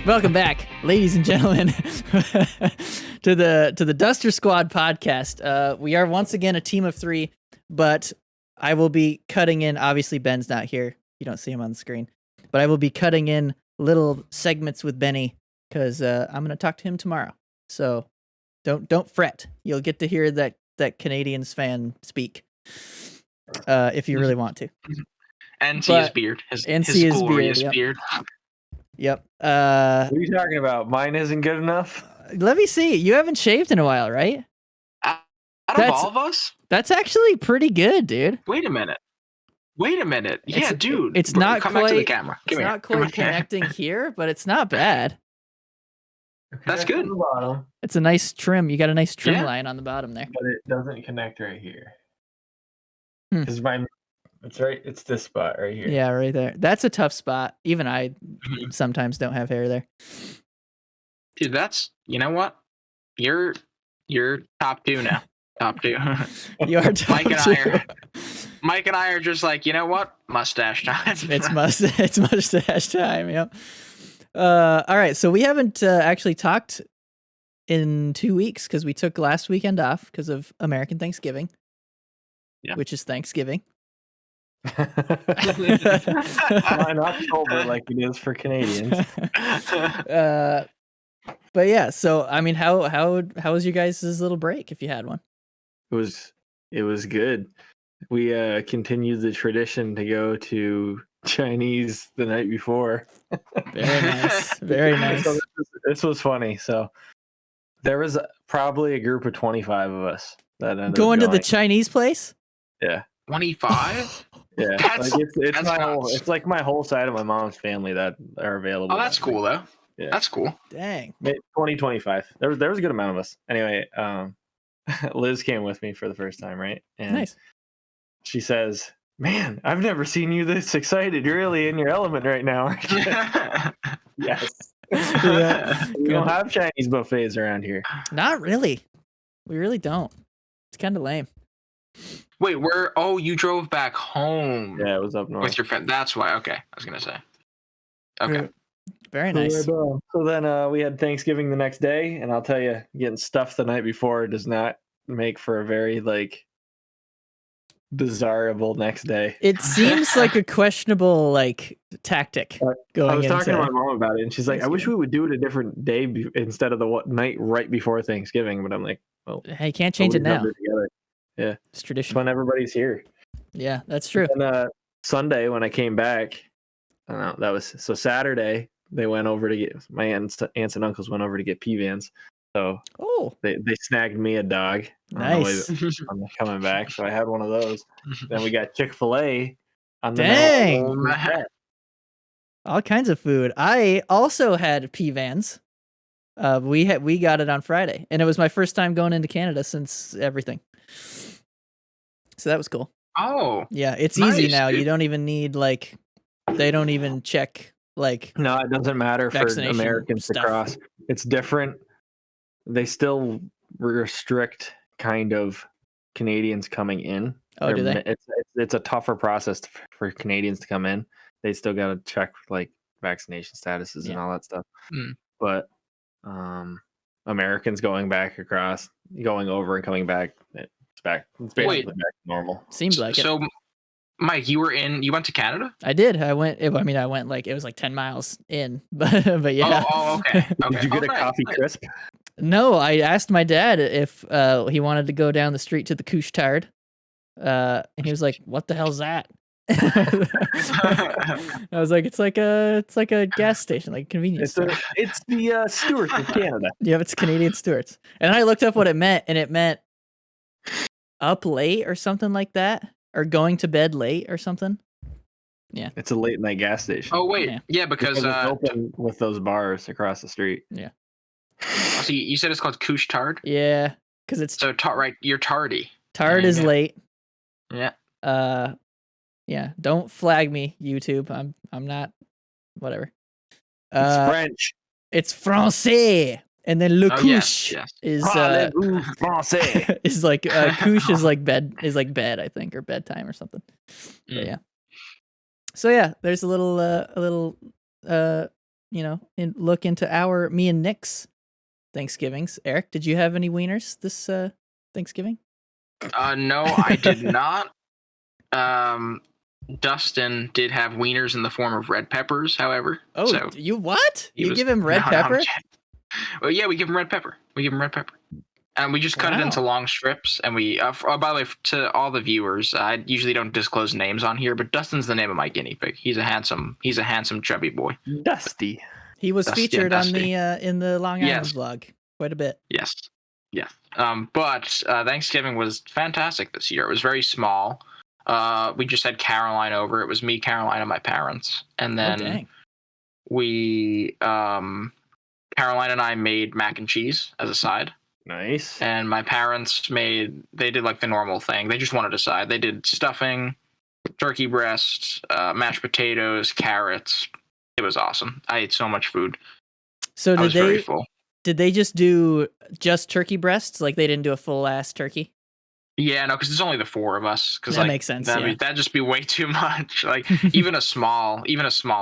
Welcome back, ladies and gentlemen, to the Duster Squad podcast. We are once again a team of three, but I will be cutting in. Obviously, Ben's not here. You don't see him on the screen, but I will be cutting in little segments with Benny because I'm going to talk to him tomorrow. So don't fret. You'll get to hear that Canadians fan speak if you really want to. And see his beard. His glorious beard. Yep. What are you talking about? Mine isn't good enough? Let me see. You haven't shaved in a while, right? Out of all of us? That's actually pretty good, dude. Wait a minute. Yeah, dude. It's not come quite, back to the camera. It's not quite connecting here, but it's not bad. That's good. It's a nice trim. You got a nice trim line on the bottom there. But it doesn't connect right here. Because mine... It's this spot right here. Yeah, right there. That's a tough spot. Even I sometimes don't have hair there. Dude, you know what? You're top two now. Top two. You're top two. Mike and I are just like, you know what? Mustache time. It's mustache time, yep. All right, so we haven't actually talked in 2 weeks because we took last weekend off because of American Thanksgiving, which is Thanksgiving. Mine October like it is for Canadians. But yeah, so I mean, how was your guys' little break if you had one? It was good. We continued the tradition to go to Chinese the night before. Very nice. Very nice. So this was funny. So there was probably a group of 25 of us that ended up going to the Chinese place. Yeah. 25? Yeah, it's like my whole side of my mom's family that are available. Oh, that's cool though. Yeah, that's cool. Dang. 2025. There was a good amount of us. Anyway, Liz came with me for the first time, right? And nice. She says, "Man, I've never seen you this excited. You're really in your element right now, aren't you?" Yes. Yeah. We don't have Chinese buffets around here. Not really. We really don't. It's kind of lame. Wait, you drove back home. Yeah, it was up north. With your friend. That's why. Okay. I was going to say. Okay. Yeah. Very nice. So then we had Thanksgiving the next day, and I'll tell you, getting stuffed the night before does not make for a very, desirable next day. It seems like a questionable, tactic going I was talking to my mom about it, and she's like, I wish we would do it a different day instead of the night right before Thanksgiving, but I'm like, well... Hey, you can't change it now. Yeah. It's tradition. It's when everybody's here. Yeah, that's true. And Sunday, when I came back, so Saturday, they went over to get, my aunts and uncles went over to get P-Vans. So they snagged me a dog. Nice. On the coming back, so I had one of those. Then we got Chick-fil-A on the Dang. All kinds of food. I also had P-Vans. We got it on Friday, and it was my first time going into Canada since everything. So that was cool. Oh. Yeah, it's easy now. Dude. You don't even need they don't even check No, it doesn't matter for Americans to cross. It's different. They still restrict kind of Canadians coming in. Oh, do they? It's a tougher process for Canadians to come in. They still got to check vaccination statuses and all that stuff. But Americans going over and coming back, it's basically back to normal. Seems like it. So, Mike, you went to Canada? I did. I went it was 10 miles in, but yeah. Oh, okay. Did you get a coffee crisp? No, I asked my dad if he wanted to go down the street to the Couche-Tard, and he was like, "What the hell's that?" I was like, "It's like a gas station, like a convenience store." It's the Stewart's of Canada. Yeah, it's Canadian Stewart's. And I looked up what it meant, and it meant up late or something like that, or going to bed late or something. Yeah, it's a late night gas station. Oh wait, yeah, because it's open with those bars across the street. Yeah. So you said it's called Couche-Tard? Yeah, because it's right. You're tardy. Tard is late. Yeah. Yeah. Don't flag me, YouTube. I'm not. Whatever. It's French. It's Français. And then le couche is français. is like couche is like bed, I think, or bedtime or something. But yeah. So yeah, there's a little look into me and Nick's Thanksgivings. Eric, did you have any wieners this Thanksgiving? No, I did not. Dustin did have wieners in the form of red peppers, however. Oh, so you what? You give him no, red pepper? Well, yeah, we give him red pepper. And we just cut it into long strips. And we, by the way, to all the viewers, I usually don't disclose names on here, but Dustin's the name of my guinea pig. He's a handsome, chubby boy. Dusty. He was featured on the in the Long Island vlog quite a bit. Yes. But Thanksgiving was fantastic this year. It was very small. We just had Caroline over. It was me, Caroline, and my parents. And then Caroline and I made mac and cheese as a side. Nice. And my parents they did like the normal thing. They just wanted a side. They did stuffing, turkey breast, mashed potatoes, carrots. It was awesome. I ate so much food. So I was very full. Did they just do turkey breasts? Like they didn't do a full ass turkey? Yeah, no, because there's only the four of us. Because that makes sense. That'd just be way too much. Like even a small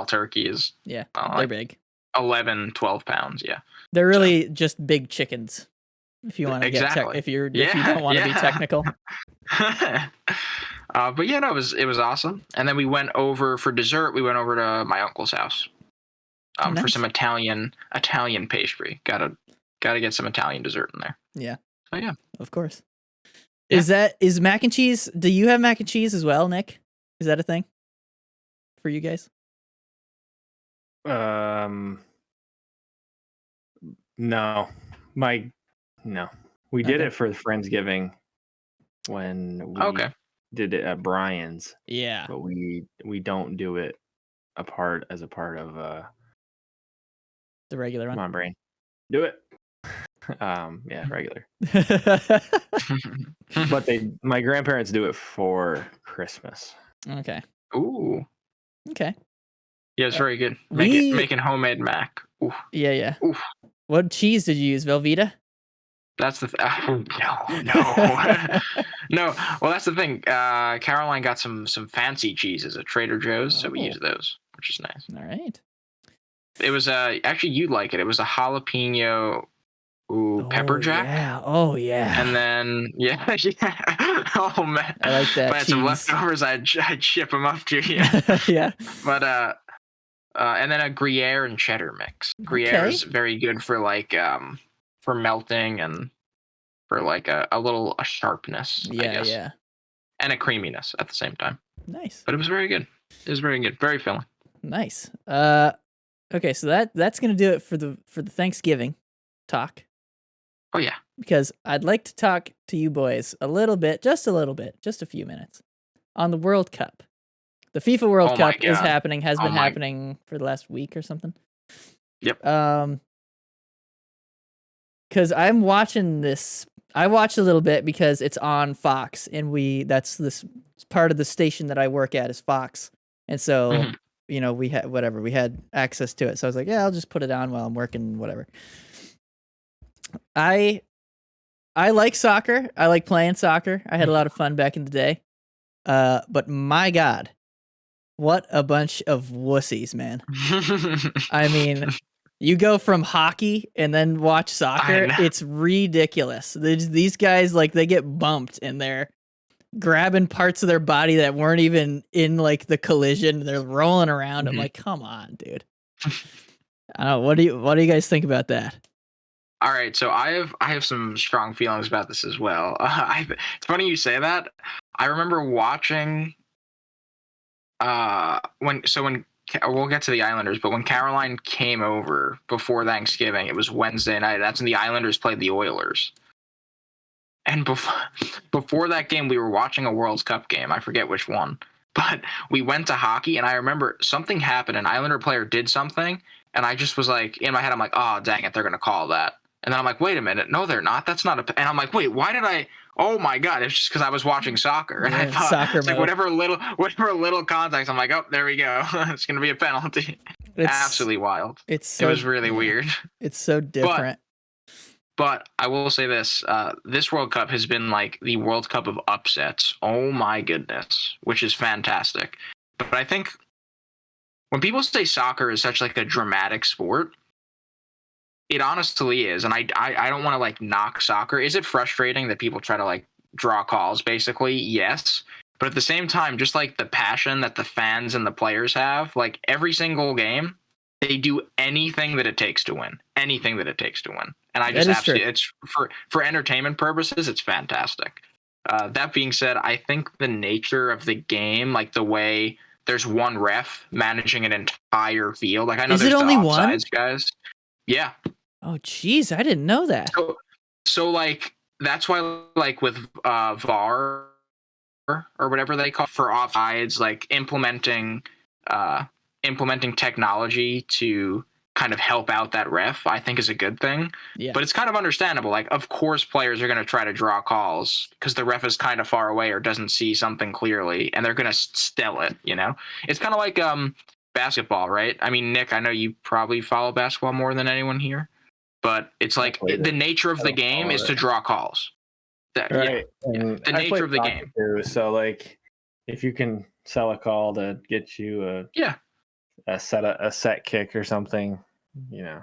turkey is they're like big. 11, 12 pounds. Yeah, they're really just big chickens. If you want to get if you don't want to be technical. But yeah, no, it was awesome. And then we went over for dessert. We went over to my uncle's house for some Italian pastry. Gotta get some Italian dessert in there. Yeah. So yeah, of course. Yeah. Is mac and cheese? Do you have mac and cheese as well, Nick? Is that a thing for you guys? No, we did it for the Friendsgiving when we did it at Brian's. Yeah, but we don't do it as a part of the regular one. Come on, brain, do it. Yeah, regular. But my grandparents do it for Christmas. Okay. Ooh. Okay. Yeah, it's very good. Making homemade mac. Oof. Yeah. Oof. What cheese did you use? Velveeta? That's the no. Well, that's the thing. Caroline got some fancy cheeses at Trader Joe's, so we used those, which is nice. All right. It was actually you'd like it. It was a jalapeno pepper jack. Yeah. Oh yeah. And then oh man, I like that. If I had some leftovers, I'd ship them up to you. Yeah. But and then a Gruyere and cheddar mix. Gruyere is very good for for melting and for like a little sharpness. I guess. Yeah. And a creaminess at the same time. Nice. But it was very good. It was very good. Very filling. Nice. Okay, so that's gonna do it for the Thanksgiving talk. Oh yeah. Because I'd like to talk to you boys a little bit, just a few minutes, on the World Cup. The FIFA World Cup is happening, has been happening for the last week or something. Yep. Because I'm watching this. I watched a little bit because it's on Fox, and that's this part of the station that I work at is Fox, and so we had access to it. So I was like, yeah, I'll just put it on while I'm working, whatever. I like soccer. I like playing soccer. I had a lot of fun back in the day. But my God, what a bunch of wussies, man. I mean, you go from hockey and then watch soccer. It's ridiculous. These guys, like, they get bumped and they're grabbing parts of their body that weren't even in like the collision. They're rolling around. I'm like, come on, dude. I don't know. What do you guys think about that? All right, so I have some strong feelings about this as well. It's funny you say that. I remember watching when we'll get to the Islanders, but when Caroline came over before Thanksgiving, it was Wednesday night. That's when the Islanders played the Oilers. And before that game, we were watching a World Cup game. I forget which one, but we went to hockey, and I remember something happened. An Islander player did something, and I just was like, in my head, I'm like, oh dang it, they're gonna call that. And then I'm like, wait a minute, no, they're not. That's not a. And I'm like, wait, why did I? Oh my God, it's just because I was watching soccer, and I thought soccer like whatever little context. I'm like, oh, there we go. It's gonna be a penalty. It's absolutely wild. It was really weird. It's so different. But I will say this: this World Cup has been like the World Cup of upsets. Oh my goodness, which is fantastic. But I think when people say soccer is such like a dramatic sport, it honestly is. And I don't want to like knock soccer. Is it frustrating that people try to like draw calls? Basically, yes. But at the same time, just like the passion that the fans and the players have, like every single game, they do anything that it takes to win. Anything that it takes to win. And I just absolutely, it's for entertainment purposes, it's fantastic. That being said, I think the nature of the game, like the way there's one ref managing an entire field. Like I know there's only one guys. Yeah. Oh, geez, I didn't know that. So like that's why like with VAR or whatever they call for offsides, like implementing technology to kind of help out that ref, I think is a good thing. Yeah. But it's kind of understandable. Like, of course, players are going to try to draw calls because the ref is kind of far away or doesn't see something clearly, and they're going to still it, you know? It's kind of like basketball, right? I mean, Nick, I know you probably follow basketball more than anyone here, but it's like the nature of the game is to draw calls. Right. Yeah. The nature of the game. Too, so, like, if you can sell a call to get you a set kick or something, you know,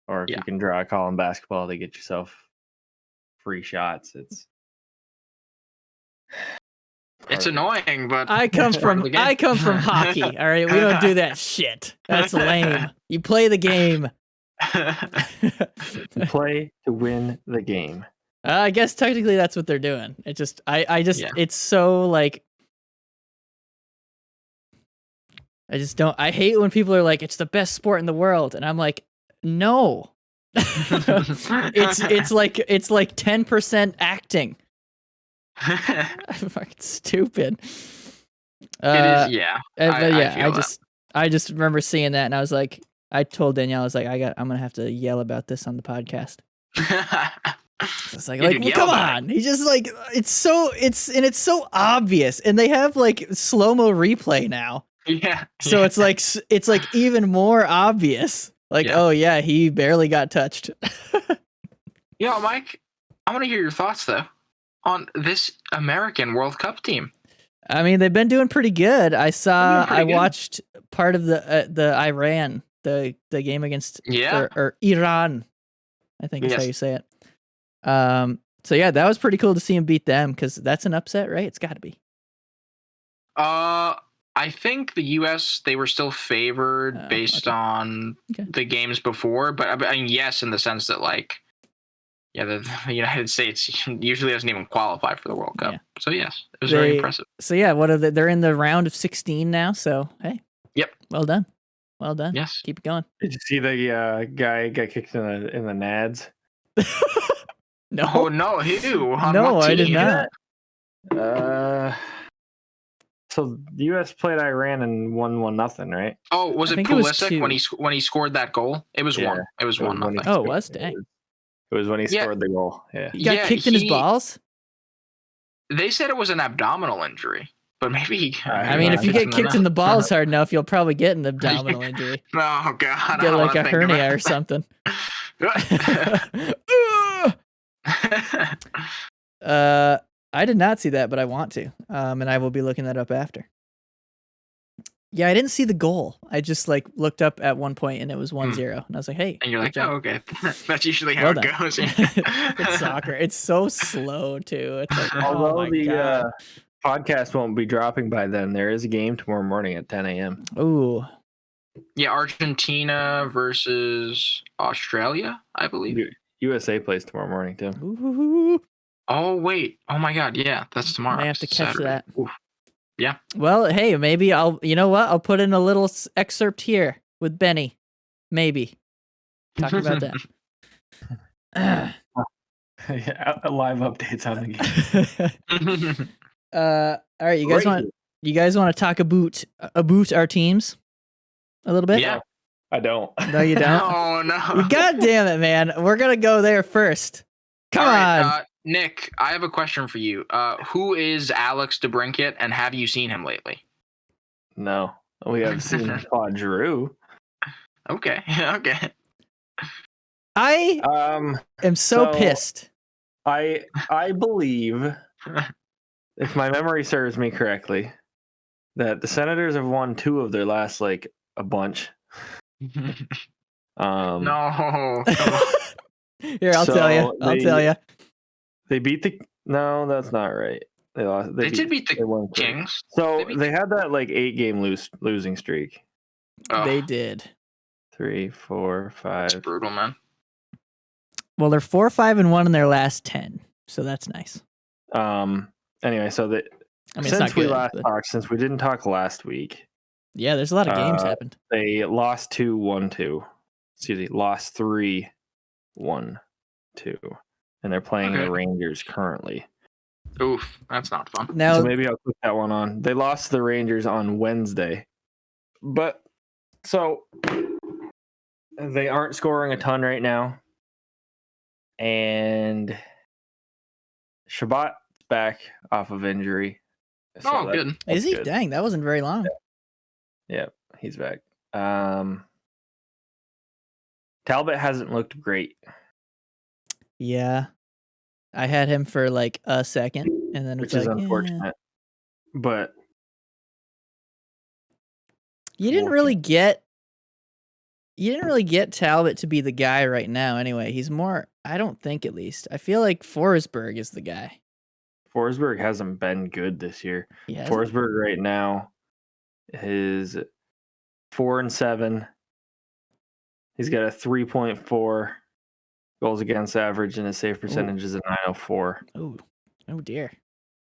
or if you can draw a call in basketball to get yourself free shots, it's annoying, but I come from hockey. All right, we don't do that shit. That's lame. You play the game. You play to win the game. I guess technically that's what they're doing. It just it's so like I hate when people are like, it's the best sport in the world, and I'm like, no. it's like 10% acting. I'm fucking stupid. It is, yeah. I just remember seeing that, and I was like, I told Danielle, I was like, I'm gonna have to yell about this on the podcast. It's like well, come on. He's just like, it's so obvious, and they have like slow-mo replay now. Yeah. So it's like even more obvious. Like, oh yeah, he barely got touched. Yo, Mike, I want to hear your thoughts though on this American World Cup team. I mean, they've been doing pretty good. I watched part of the Iran, the game against or Iran, I think is how you say it. So yeah, that was pretty cool to see him beat them, because that's an upset, right? It's got to be. I think the U.S. they were still favored based on the games before, but I mean, yes, in the sense that like, the United States usually doesn't even qualify for the World Cup. Yeah. So yes, it was very impressive. So yeah, they're in the round of 16 now. So hey, yep, well done. Yes, keep it going. Did you see the guy got kicked in the nads? No. Oh no, who? No, I did not. So the U.S. played Iran and won 1-0, right? Oh, was it Pulisic when he scored that goal? It was 1. It was 1-0. Oh, it was? Dang. It was when he scored the goal. Yeah. He got kicked in his balls? They said it was an abdominal injury, but maybe. I mean, if you get kicked in the balls hard enough, you'll probably get an abdominal injury. Oh God! Get like a hernia or something. I did not see that, but I want to, and I will be looking that up after. Yeah, I didn't see the goal. I just like looked up at one point and it was 1-0, and I was like, "Hey!" And you're like, "Oh, okay." That's usually how it goes. It's soccer. It's so slow too. It's like, although the podcast won't be dropping by then, there is a game tomorrow morning at 10 a.m. Ooh. Yeah, Argentina versus Australia, I believe. USA plays tomorrow morning too. Ooh. Oh wait! Oh my God! Yeah, that's tomorrow. I have to catch that. Oof. Yeah. Well, hey, maybe I'll. You know what? I'll put in a little excerpt here with Benny. Maybe talking about that. Live updates on the game. All right, you guys want to talk about our teams a little bit? Yeah. I don't. No, you don't. Oh no! God damn it, man! We're gonna go there first. Come on. Nick, I have a question for you. Who is Alex DeBrincat, and have you seen him lately? No, we have seen Claude Giroux. Okay. I am so pissed. I believe, if my memory serves me correctly, that the Senators have won 2 of their last a bunch. No, come on. Here, I'll tell you. They beat the. No, that's not right. They lost. They did beat the Kings. So they had that like 8-game losing streak. Oh, They did. 3, 4, 5. that's brutal, man. Well, they're 4-5-1 in their last 10, so that's nice. Anyway, so that since we didn't talk last week. Yeah, there's a lot of games happened. They lost 2-1-2. Excuse me, lost 3-1-2, and they're playing the Rangers currently. Oof, that's not fun. Now, so maybe I'll put that one on. They lost the Rangers on Wednesday, but so they aren't scoring a ton right now, and Shabbat's back off of injury. So good. Is he? Good. Dang, that wasn't very long. Yeah, he's back. Talbot hasn't looked great. Yeah. I had him for like a second, and then which is unfortunate. But you didn't really get Talbot to be the guy right now anyway. He's more, I don't think, at least. I feel like Forsberg is the guy. Forsberg hasn't been good this year. Forsberg right now is 4-7. He's got a 3.4 goals against average, and his save percentage is a 904. Oh dear.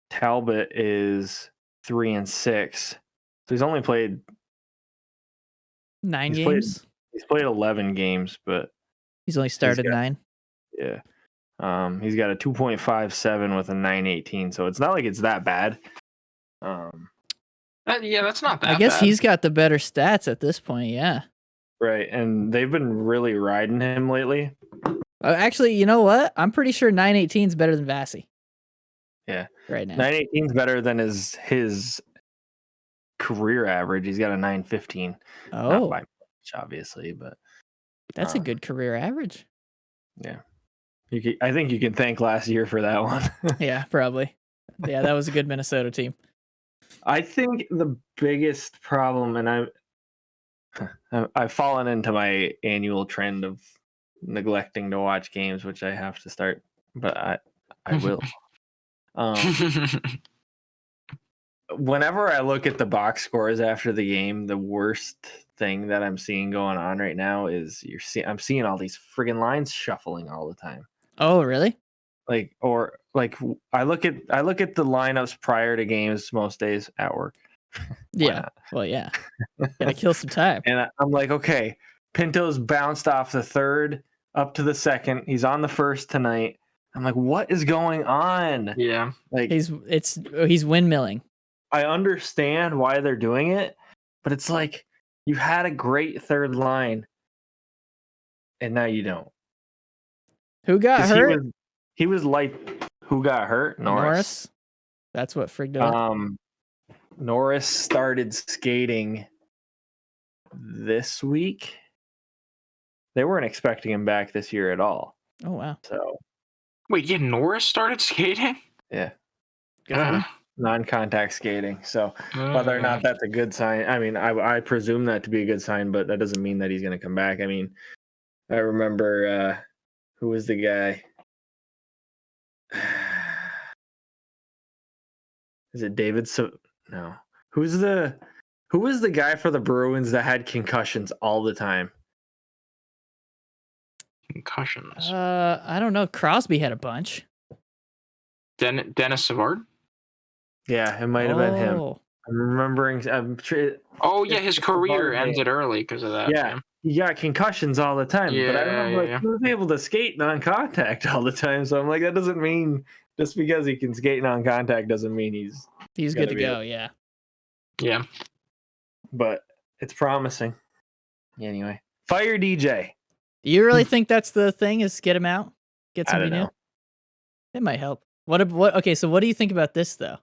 Talbot is 3-6. So he's only played 9 games. He's played 11 games, but he's only started 9. Yeah. He's got a 2.57 with a 918, so it's not like it's that bad. That's not that bad. I guess he's got the better stats at this point, yeah. Right, and they've been really riding him lately. Actually, you know what? I'm pretty sure 918 is better than Vasi. Yeah. Right now. 918 is better than his career average. He's got a 915. Oh. Not by much, obviously, but that's a good career average. Yeah. I think you can thank last year for that one. Yeah, probably. Yeah, that was a good Minnesota team. I think the biggest problem, and I've fallen into my annual trend of neglecting to watch games, which I have to start, but I will. Whenever I look at the box scores after the game, the worst thing that I'm seeing going on right now is I'm seeing all these friggin' lines shuffling all the time. Oh, really? I look at the lineups prior to games most days at work. Yeah. Well, yeah. Gotta kill some time. And I'm like, okay, Pinto's bounced off the third up to the second. He's on the first tonight. I'm like, what is going on? Yeah. Like he's windmilling. I understand why they're doing it, but it's like you had a great third line and now you don't. Who got hurt? He was like, who got hurt? Norris. That's what frigged up. Norris started skating this week. They weren't expecting him back this year at all. Oh, wow. So, wait, Norris started skating? Yeah. Non-contact skating. So whether or not that's a good sign, I mean, I presume that to be a good sign, but that doesn't mean that he's going to come back. I mean, I remember who was the guy? Is it David? No. Who was the guy for the Bruins that had concussions all the time? Concussions. I don't know. Crosby had a bunch. Dennis Savard? Yeah, it might have been him. I'm remembering. His career ended early because of that. Yeah, he got concussions all the time. Yeah, but I remember he was able to skate non-contact all the time. So I'm like, that doesn't mean just because he can skate non-contact doesn't mean he's good to go. Yeah. Yeah. But it's promising. Anyway, fire DJ. Do you really think that's the thing? Is get him out, get somebody new? It might help. What? Okay, so what do you think about this though?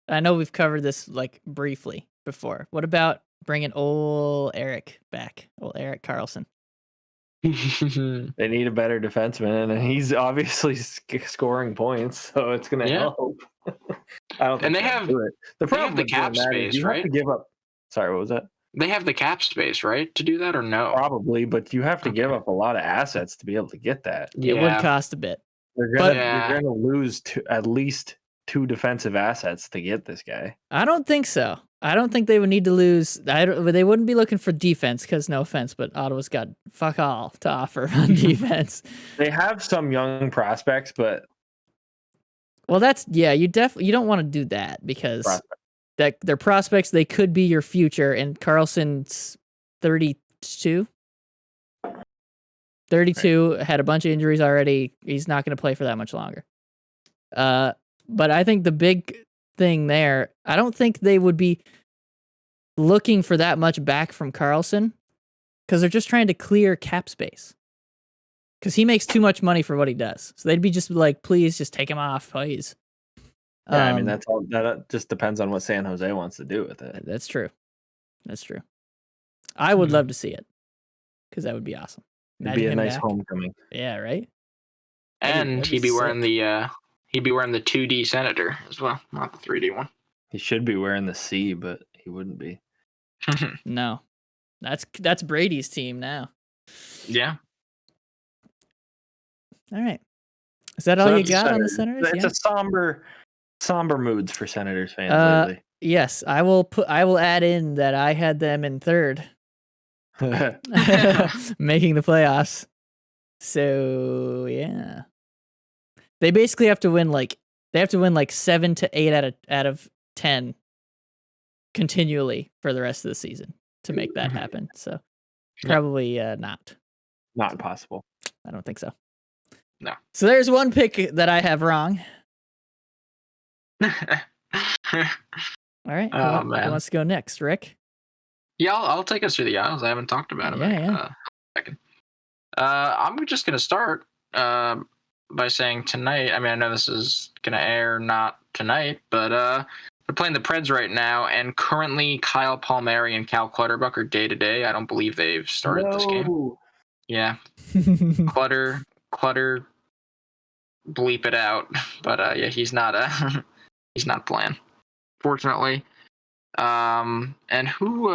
I know we've covered this like briefly before. What about bringing old Eric back? Old Erik Karlsson. They need a better defenseman, and he's obviously scoring points, so it's going to help. I don't think and they have do it. The problem the cap space, right? To give up. Sorry, what was that? They have the cap space, right, to do that, or no? Probably, but you have to give up a lot of assets to be able to get that. It would cost a bit. You're gonna lose at least 2 defensive assets to get this guy. I don't think so. I don't think they would need to lose. They wouldn't be looking for defense because, no offense, but Ottawa's got fuck all to offer on defense. They have some young prospects, but that's you don't want to do that because that their prospects, they could be your future, and Karlsson's 32. 32, had a bunch of injuries already. He's not going to play for that much longer. But I think the big thing there, I don't think they would be looking for that much back from Karlsson because they're just trying to clear cap space. Because he makes too much money for what he does. So they'd be just like, please just take him off, please. Yeah, I mean, that's all. That just depends on what San Jose wants to do with it. That's true. I would love to see it because that would be awesome. It'd be a nice homecoming. Yeah, right. And he'd be wearing the 2D Senator as well, not the 3D one. He should be wearing the C, but he wouldn't be. No, that's Brady's team now. Yeah. All right. Is that all you got on the Senators? It's a somber moods for Senators fans lately. Yes, I will add in that I had them in third, making the playoffs. So yeah, they basically have to win like 7 to 8 out of 10 continually for the rest of the season to make that happen. So probably not possible. I don't think so. No. So there's one pick that I have wrong. All right. Who wants to go next, Rick? Yeah, I'll take us through the Isles. I haven't talked about them. Yeah. Second. I'm just gonna start by saying tonight. I mean, I know this is gonna air not tonight, but they're playing the Preds right now, and currently Kyle Palmieri and Cal Clutterbuck are day to day. I don't believe they've started this game. Yeah, Clutter, bleep it out. But yeah, he's not playing, fortunately. And who?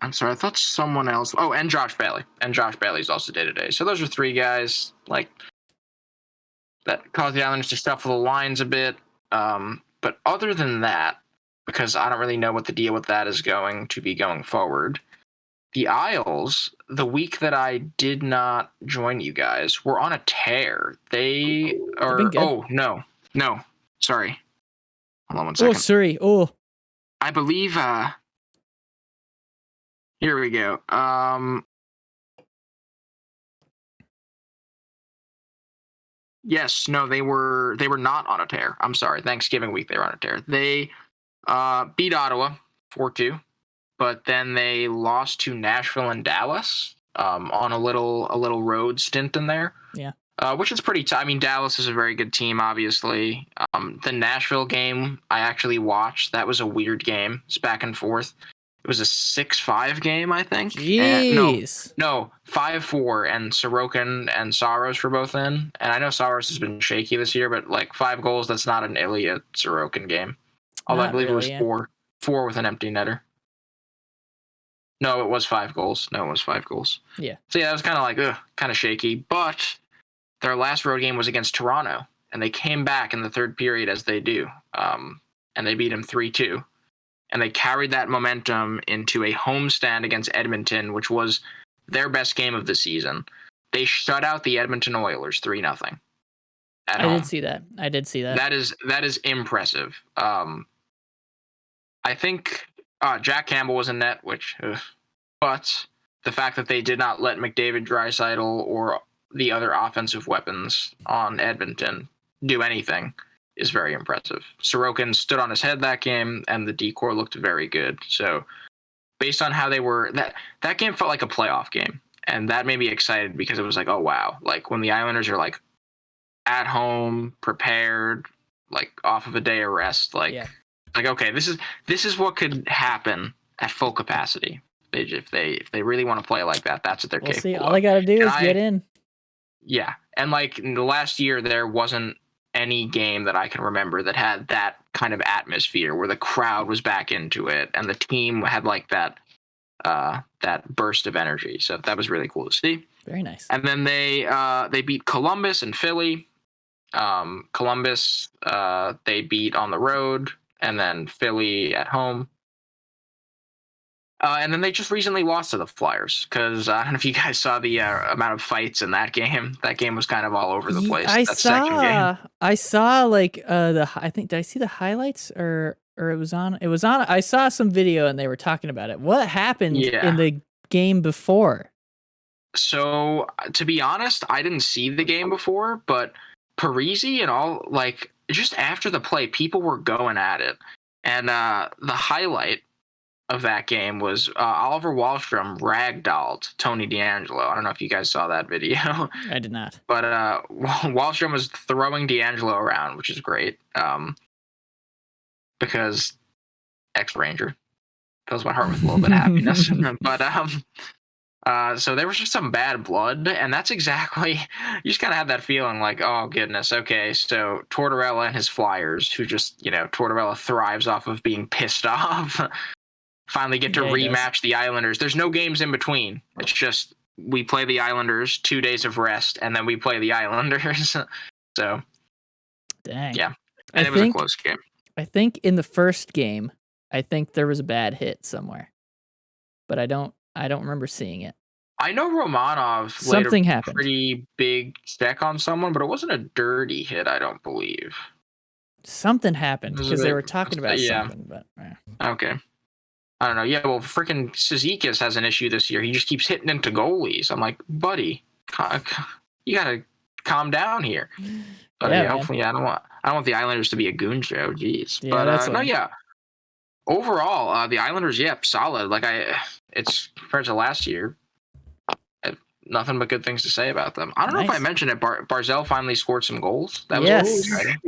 I'm sorry, I thought someone else. Oh, and Josh Bailey. And Josh Bailey's also day to day. So those are 3 guys that cause the Islanders to shuffle the lines a bit. But other than that, because I don't really know what the deal with that is going to be going forward, the Isles, the week that I did not join you guys, were on a tear. They are. Oh, no. Sorry. Hold on 1 second. Oh, sorry. Oh. I believe. Here we go. Yes, no, they were not on a tear. I'm sorry. Thanksgiving week they were on a tear. They beat Ottawa 4-2, but then they lost to Nashville and Dallas on a little road stint in there. Yeah. Which is pretty I mean, Dallas is a very good team, obviously. The Nashville game I actually watched. That was a weird game. It's back and forth. It was a 6-5 game, I think. Jeez. No, 5-4, and Sorokin and Saros were both in. And I know Saros has been shaky this year, but 5 goals, that's not an Ilya Sorokin game. Although I believe it was 4 with an empty netter. No, it was 5 goals. Yeah. So yeah, that was kind of shaky. But their last road game was against Toronto, and they came back in the third period as they do. And they beat him 3-2. And they carried that momentum into a homestand against Edmonton, which was their best game of the season. They shut out the Edmonton Oilers 3-0. I did see that. That is impressive. I think Jack Campbell was in net, but the fact that they did not let McDavid, Draisaitl, or the other offensive weapons on Edmonton do anything is very impressive. Sorokin stood on his head that game, and the D-core looked very good. So based on how they were, that game felt like a playoff game, and that made me excited because it was like, oh wow, when the Islanders are at home, prepared, off of a day of rest, okay, this is what could happen at full capacity. If they really want to play like that, that's what they're capable of. See, all I gotta do is get in. Yeah, and in the last year, there wasn't any game that I can remember that had that kind of atmosphere where the crowd was back into it and the team had that that burst of energy. So that was really cool to see. Very nice. And then they beat Columbus and Philly. Columbus they beat on the road, and then Philly at home. And then they just recently lost to the Flyers because I don't know if you guys saw the amount of fights in that game. That game was kind of all over the place. I saw like I think, did I see the highlights or it was on? I saw some video and they were talking about it. What happened in the game before? So to be honest, I didn't see the game before, but Parise and all, like, just after the play, people were going at it. And the highlight of that game was Oliver Wahlstrom ragdolled Tony DeAngelo. I don't know if you guys saw that video. I did not. But Wahlstrom was throwing DeAngelo around, which is great. Because ex-Ranger fills my heart with a little bit of happiness. But so there was just some bad blood, and that's exactly, you just kind of had that feeling like, oh goodness, okay, so Tortorella and his Flyers, who just, Tortorella thrives off of being pissed off, finally get to rematch the Islanders. There's no games in between. It's just we play the Islanders, 2 days of rest, and then we play the Islanders. So, dang. Yeah, and it was a close game. I think in the first game, I think there was a bad hit somewhere, but I don't remember seeing it. I know Romanov something laid a happened. Pretty big stick on someone, but it wasn't a dirty hit, I don't believe. Something happened because they were talking about something. But okay. I don't know. Yeah, well, freaking Cizikas has an issue this year. He just keeps hitting into goalies. I'm like, buddy, you gotta calm down here. But hopefully, I don't want the Islanders to be a goon show. Jeez. Yeah, but overall, the Islanders, solid. Like it's compared to last year, nothing but good things to say about them. I don't know if I mentioned it. Barzal finally scored some goals. That was exciting.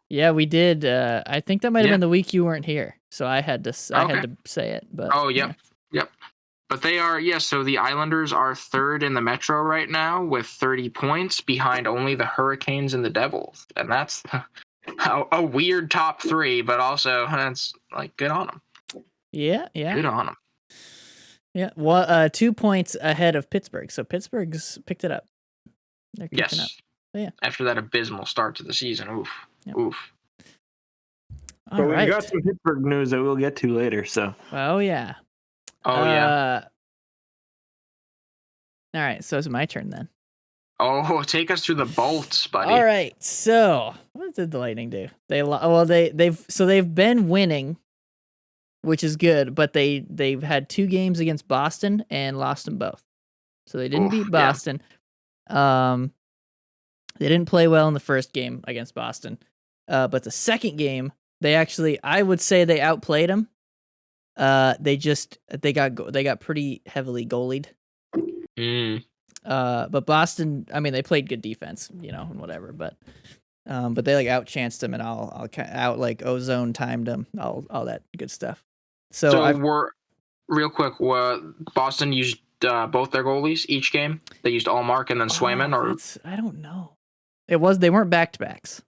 Yeah, we did. I think that might have been the week you weren't here, so I had to say it. But yep. But they are so the Islanders are third in the Metro right now with 30 points behind only the Hurricanes and the Devils, and that's a weird top three, but also that's like good on them. Yeah. Good on them. Yeah, well, 2 points ahead of Pittsburgh, so Pittsburgh's picked it up. They're catching up. So, after that abysmal start to the season, oof. But we've got some Pittsburgh news that we'll get to later. So. Oh yeah. Oh yeah. All right, so it's my turn then. Oh, take us through the bolts, buddy. All right, so what did the Lightning do? They've been winning, which is good, but they've had 2 games against Boston and lost them both. So they didn't beat Boston. Yeah. They didn't play well in the first game against Boston. But the second game, I would say they outplayed them. They got pretty heavily goalied. But Boston, I mean, they played good defense, and whatever, but they outchanced them, and I'll out ozone timed them, all that good stuff. So we're real quick. Boston used both their goalies each game. They used Allmark and then Swayman, or I don't know. They weren't back to backs.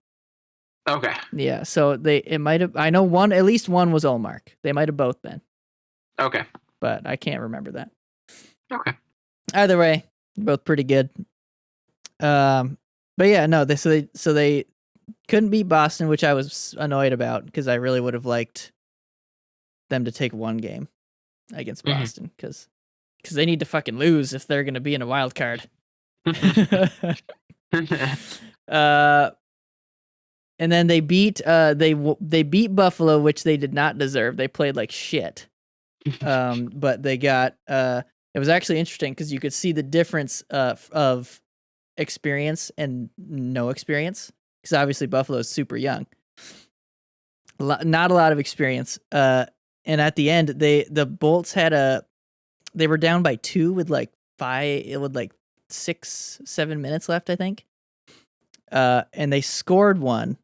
Okay. Yeah. So it might have. I know at least one was Allmark. They might have both been. Okay. But I can't remember that. Okay. Either way, both pretty good. But yeah, no. They couldn't beat Boston, which I was annoyed about because I really would have liked them to take one game against Boston because they need to fucking lose if they're going to be in a wild card. And then they beat Buffalo, which they did not deserve. They played like shit. But they got it was actually interesting because you could see the difference of experience and no experience because obviously Buffalo is super young. Not a lot of experience. And at the end, the Bolts they were down by 2 with 6-7 minutes left, I think. And they scored 1.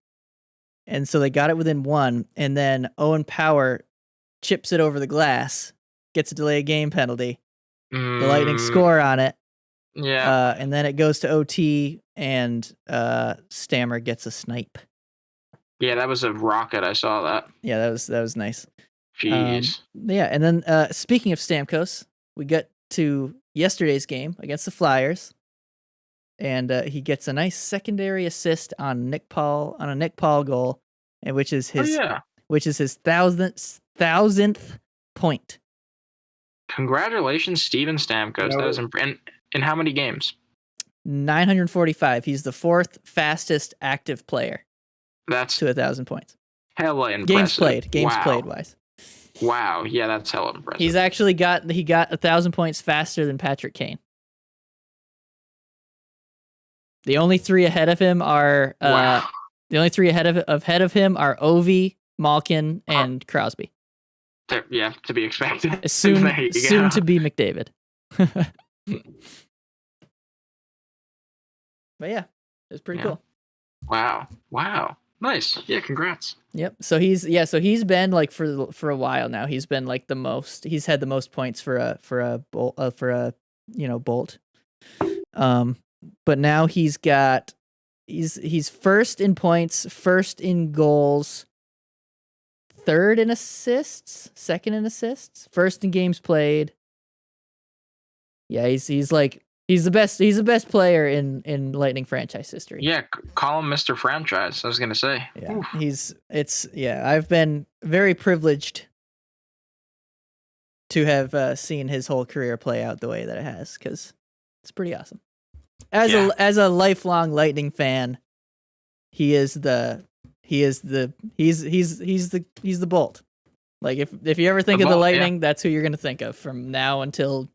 And so they got it within 1. And then Owen Power chips it over the glass, gets a delay game penalty. The Lightning score on it. Yeah. And then it goes to OT, and Stammer gets a snipe. Yeah, that was a rocket. I saw that. Yeah, that was nice. Jeez. Yeah, and then speaking of Stamkos, we get to yesterday's game against the Flyers, and he gets a nice secondary assist on a Nick Paul goal, and which is his 1000th point. Congratulations, Steven Stamkos. That was in how many games? 945. He's the 4th fastest active player. That's to 1,000 points. Hella impressive. Games played wise. Wow, yeah, that's hella impressive. He's actually got 1,000 points faster than Patrick Kane. The only 3 ahead of him are ahead of him are Ovi, Malkin, and Crosby. Yeah, to be expected. Soon to be McDavid. But yeah, it's pretty cool. Wow. Nice. Yeah, congrats. Yep. So he's been like for a while now. He's been like he's had the most points for a Bolt. But now he's first in points, first in goals, third in assists, second in assists, first in games played. Yeah, he's the best player in Lightning franchise history. Yeah, call him Mr. Franchise. I was gonna say. Yeah, I've been very privileged to have seen his whole career play out the way that it has, because it's pretty awesome. As a lifelong Lightning fan, he's the Bolt. Like if you ever think of the Lightning, that's who you're gonna think of from now until,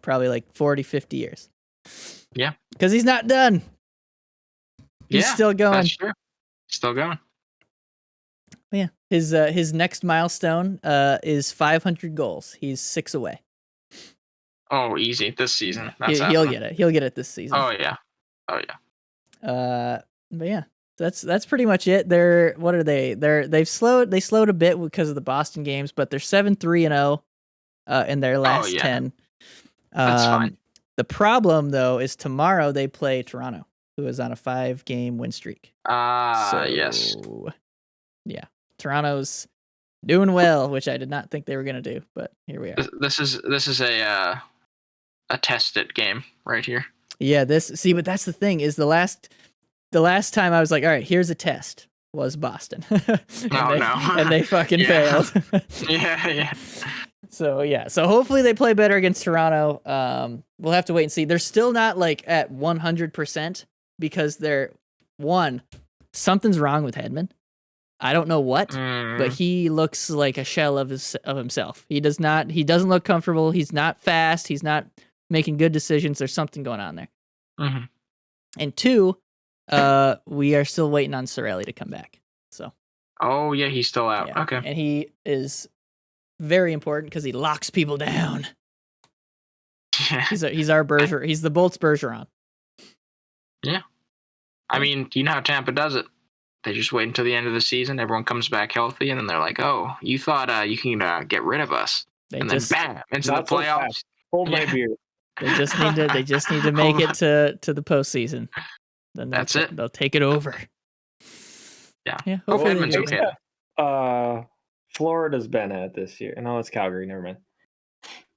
probably like 40, 50 years. Yeah. Because he's not done. He's still going. That's true. Still going. Yeah. His next milestone is 500 goals. He's 6 away. Oh, easy this season. He'll get it. He'll get it this season. Oh yeah. But yeah, that's pretty much it. What are they? They slowed a bit because of the Boston games, but they're 7-3-0 in their last 10. That's fine. The problem though is tomorrow they play Toronto, who is on a 5-game win streak. Yes. Yeah, Toronto's doing well, which I did not think they were gonna do, but here we are. This is a tested game right here. Yeah, but that's the thing is the last time I was like, all right, here's a test, was Boston. And they fucking failed. Yeah. So hopefully they play better against Toronto. We'll have to wait and see. They're still not like at 100% because something's wrong with Hedman. I don't know what, but he looks like a shell of himself. He doesn't look comfortable. He's not fast. He's not making good decisions. There's something going on there. Mm-hmm. And 2, we are still waiting on Cirelli to come back. So. Oh yeah, he's still out. Yeah. Okay. And he is very important because he locks people down. He's our Bergeron. He's the Bolts Bergeron. Yeah. I mean, you know how Tampa does it. They just wait until the end of the season. Everyone comes back healthy, and then they're like, "Oh, you thought you can get rid of us?" Then bam, into the playoffs. Hold my beer. They just need to make it to the postseason. Then that's it. They'll take it over. Yeah. Hopefully Edmonds okay. Florida's been at this year. No, it's Calgary. Never mind.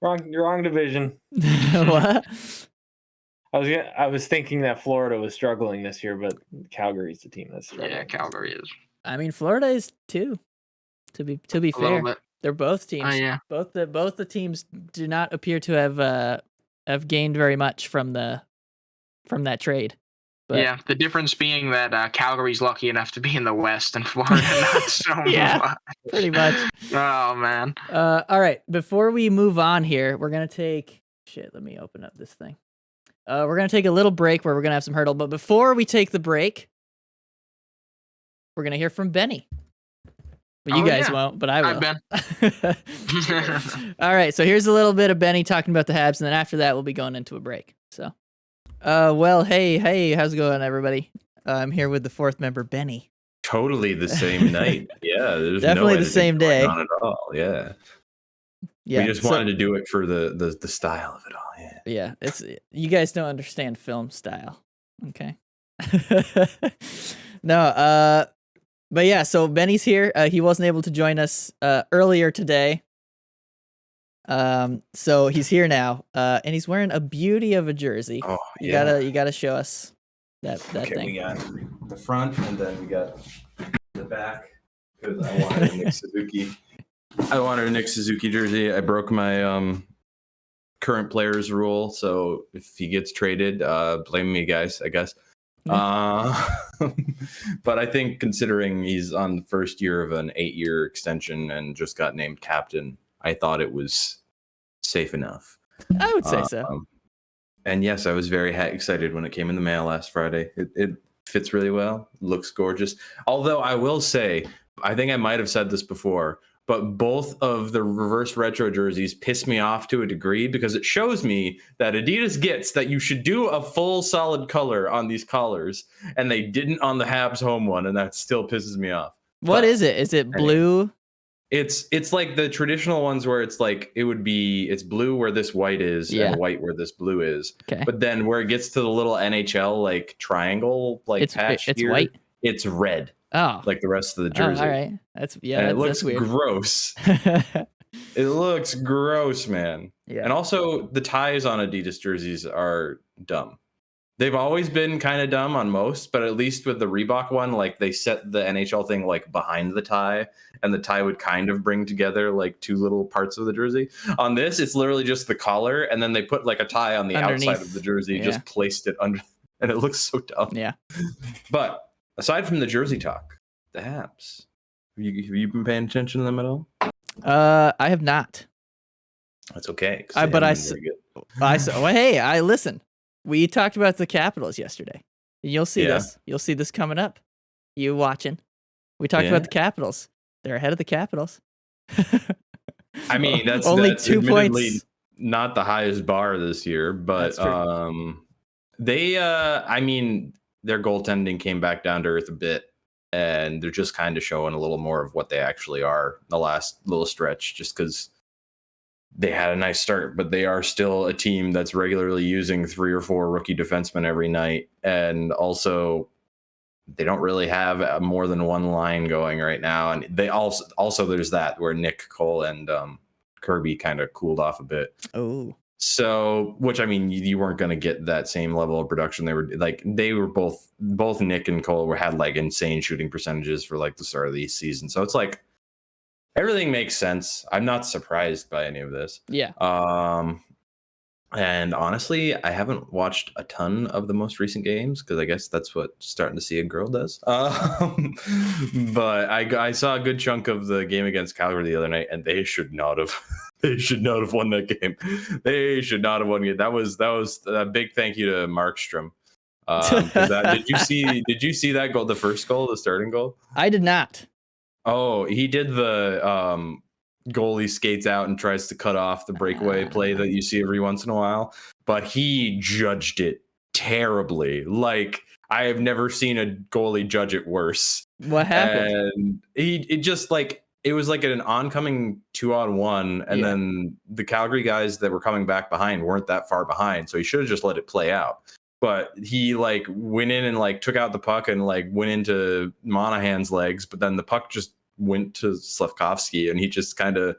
Wrong division. What? I was thinking that Florida was struggling this year, but Calgary's the team that's struggling. Yeah, Calgary is. I mean, Florida is too. To be fair, they're both teams. Yeah. Both the teams do not appear to have gained very much from that trade. But, yeah, the difference being that Calgary's lucky enough to be in the West and Florida not so much. Pretty much. Oh man. All right. Before we move on here, we're gonna take. Let me open up this thing. We're gonna take a little break where we're gonna have some hurdle. But before we take the break, we're gonna hear from Benny. But you guys won't, but I will. Hi, Ben. All right. So here's a little bit of Benny talking about the Habs, and then after that, we'll be going into a break. So. Well, hey, how's it going, everybody? I'm here with the 4th member, Benny. Totally the same night. Yeah, there's definitely the same day. Not at all. Yeah. We just wanted to do it for the style of it all. Yeah. Yeah, it's you guys don't understand film style. Okay. No, but yeah, so Benny's here. He wasn't able to join us earlier today. So he's here now, and he's wearing a beauty of a jersey. Oh, you gotta show us that thing. We got the front, and then we got the back because I wanted a Nick Suzuki. I wanted a Nick Suzuki jersey. I broke my current players rule, so if he gets traded, blame me, guys. I guess. But I think considering he's on the first year of an 8-year extension and just got named captain, I thought it was safe enough. I would say so. And yes, I was very excited when it came in the mail last Friday. It fits really well, looks gorgeous. Although I will say, I think I might have said this before, but both of the reverse retro jerseys piss me off to a degree because it shows me that Adidas gets that you should do a full solid color on these collars, and they didn't on the Habs home one, and that still pisses me off. What is it? Is it blue? It's like the traditional ones where it's like it's blue where this white is and white where this blue is. Okay. But then where it gets to the little NHL like triangle patch it's here, white. It's red. Oh, like the rest of the jersey. Oh, all right. It looks weird. Gross. It looks gross, man. Yeah. And also the ties on Adidas jerseys are dumb. They've always been kind of dumb on most, but at least with the Reebok one, like they set the NHL thing like behind the tie, and the tie would kind of bring together like two little parts of the jersey. On this, it's literally just the collar, and then they put like a tie on the outside of the jersey, just placed it under, and it looks so dumb. Yeah. But aside from the jersey talk, the Habs, have you been paying attention to them at all? I have not. That's okay. Listen. We talked about the Capitals yesterday. You'll see this. You'll see this coming up. You watching? We talked about the Capitals. They're ahead of the Capitals. I mean, that's only 2 points. Not the highest bar this year, but they. I mean, their goaltending came back down to earth a bit, and they're just kind of showing a little more of what they actually are the last little stretch, just because they had a nice start, but they are still a team that's regularly using 3 or 4 rookie defensemen every night. And also they don't really have more than one line going right now. And they also there's that where Nick Cole and Kirby kind of cooled off a bit. Oh, so, which I mean, you weren't going to get that same level of production. They were both Nick and Cole had like insane shooting percentages for like the start of the season. So it's like, everything makes sense. I'm not surprised by any of this. Yeah. And honestly, I haven't watched a ton of the most recent games because I guess that's what starting to see a girl does. But I saw a good chunk of the game against Calgary the other night, and they should not have. They should not have won that game. They should not have won it. That was a big thank you to Markstrom. Did you see that goal? The first goal, the starting goal. I did not. Oh, he did the goalie skates out and tries to cut off the breakaway play that you see every once in a while, but he judged it terribly. Like, I have never seen a goalie judge it worse. What happened? And it was like an oncoming 2-on-1, and then the Calgary guys that were coming back behind weren't that far behind, so he should have just let it play out. But he like went in and like took out the puck and like went into Monahan's legs, but then the puck just went to Slafkovsky and he just kind of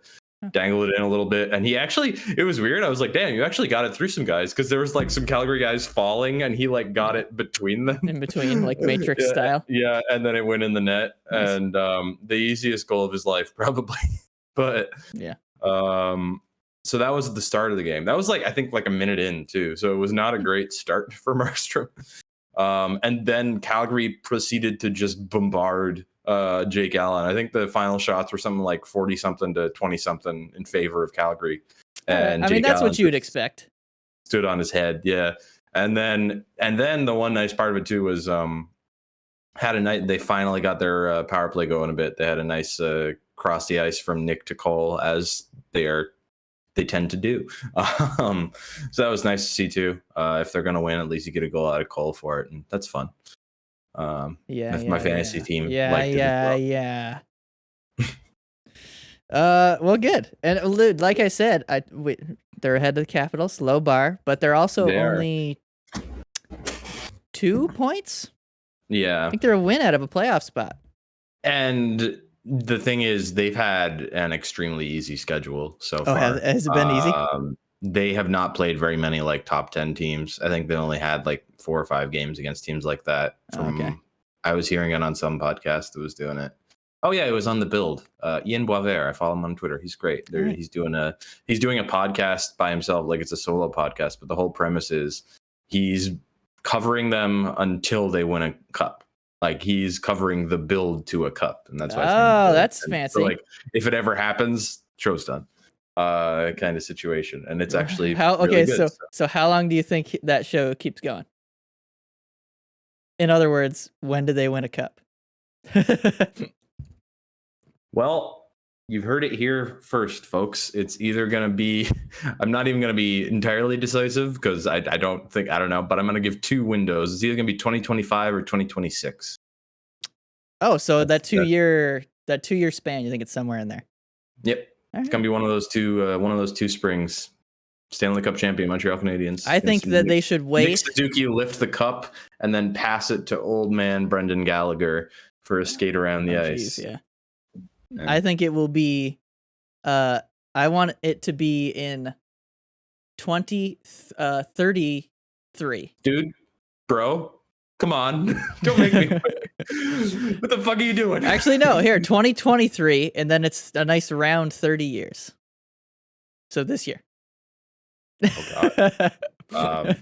dangled it in a little bit. And it was weird. I was like, damn, you actually got it through some guys, because there was like some Calgary guys falling and he like got it between them. In between, like Matrix style. Yeah, and then it went in the net. Nice. And the easiest goal of his life, probably. But yeah. So that was the start of the game. That was like, I think like a minute in too. So it was not a great start for Markstrom. And then Calgary proceeded to just bombard Jake Allen. I think the final shots were something like 40-something to 20-something in favor of Calgary. And I mean, that's what you would expect. Stood on his head. Yeah. And then the one nice part of it too was had a night. They finally got their power play going a bit. They had a nice cross the ice from Nick to Cole, as they tend to do. So that was nice to see too. If they're going to win, at least you get a goal out of Cole for it, and that's fun. My fantasy team. Yeah. Well, good. And like I said, they're ahead of the Capitals, low bar, but they're also only 2 points. Yeah, I think they're a win out of a playoff spot. And the thing is, they've had an extremely easy schedule so far. Has it been easy? They have not played very many like top 10 teams. I think they only had like 4 or 5 games against teams like that. I was hearing it on some podcast that was doing it. Oh yeah, it was on The Build. Ian Boisvert, I follow him on Twitter. He's great. Right. He's doing a podcast by himself, like it's a solo podcast. But the whole premise is he's covering them until they win a cup. Like he's covering the build to a cup, and that's why. That's fancy. So, like if it ever happens, show's done. Kind of situation, and it's actually really good, so how long do you think that show keeps going? In other words, when do they win a cup? Well, you've heard it here first, folks. It's either going to be, I'm not even going to be entirely decisive because I don't know, but I'm going to give 2 windows. It's either going to be 2025 or 2026. Oh, so that 2-year span, you think it's somewhere in there? Yep. Right. It's going to be one of those two springs. Stanley Cup champion Montreal Canadiens. I think that they should wait. Nick Suzuki lift the cup and then pass it to old man Brendan Gallagher for a skate around the ice. Geez, yeah. I think it will be. I want it to be in 2033. Dude, bro, come on! Don't make me. What the fuck are you doing? Actually, no. Here, 2023, and then it's a nice round 30 years. So this year. Oh God. I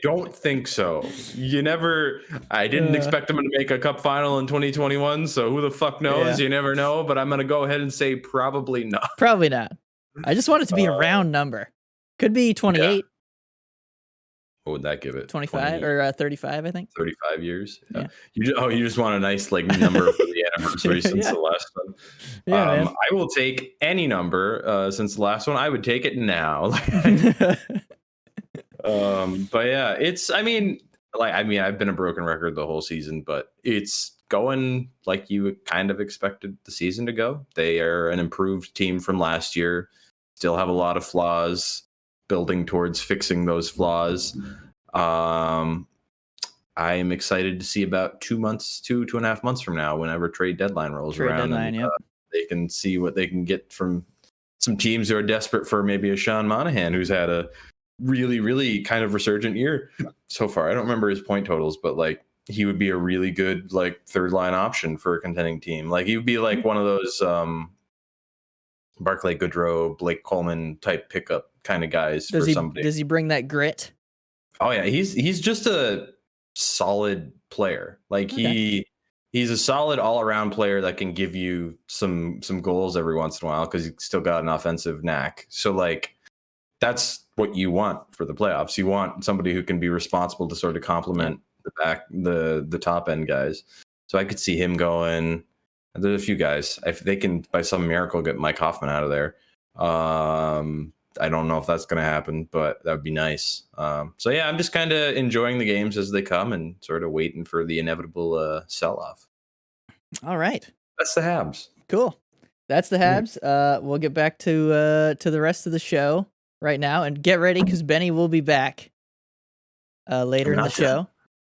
don't think so. I didn't expect them to make a cup final in 2021, so who the fuck knows? Yeah. You never know, but I'm going to go ahead and say probably not. Probably not. I just want it to be a round number. Could be 28. Yeah. What would that give it? 25 or 35, I think. 35 years. Yeah. You just want a nice like number for the anniversary since the last one. Yeah, I will take any number since the last one. I would take it now. But yeah, I've been a broken record the whole season, but it's going like you kind of expected the season to go. They are an improved team from last year, still have a lot of flaws, building towards fixing those flaws. I am excited to see about 2.5 months from now, whenever trade deadline rolls around. They can see what they can get from some teams who are desperate for maybe a Sean Monahan, who's had a really, really kind of resurgent year so far. I don't remember his point totals, but like he would be a really good like 3rd line option for a contending team. Like he would be like one of those Barclay Goodrow, Blake Coleman type pickup kind of guys somebody. Does he bring that grit? Oh yeah, he's just a solid player. Like he's a solid all-around player that can give you some goals every once in a while because he's still got an offensive knack. So like that's what you want for the playoffs. You want somebody who can be responsible to sort of complement the top end guys. So I could see him going. There's a few guys. If they can by some miracle get Mike Hoffman out of there, I don't know if that's going to happen, but that would be nice. So yeah, I'm just kind of enjoying the games as they come and sort of waiting for the inevitable sell-off. All right, that's the Habs. Cool. That's the Habs. We'll get back to the rest of the show right now, and get ready because Benny will be back later in the show.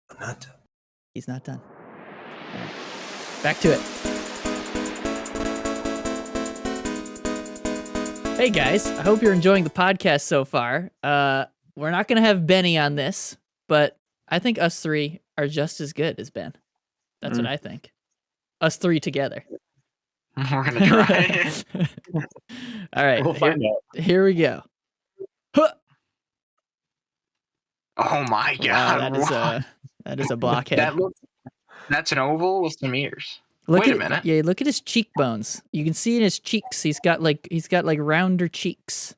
I'm not done. He's not done. All right. Back to it. Hey guys, I hope you're enjoying the podcast so far. We're not going to have Benny on this, but I think us 3 are just as good as Ben. That's what I think. Us 3 together. We're going to try. All right, we'll find out. Here we go. Huh. Oh my God. Wow, that is a blockhead. That's an oval with some ears. Wait a minute. Yeah, look at his cheekbones. You can see in his cheeks. He's got like rounder cheeks.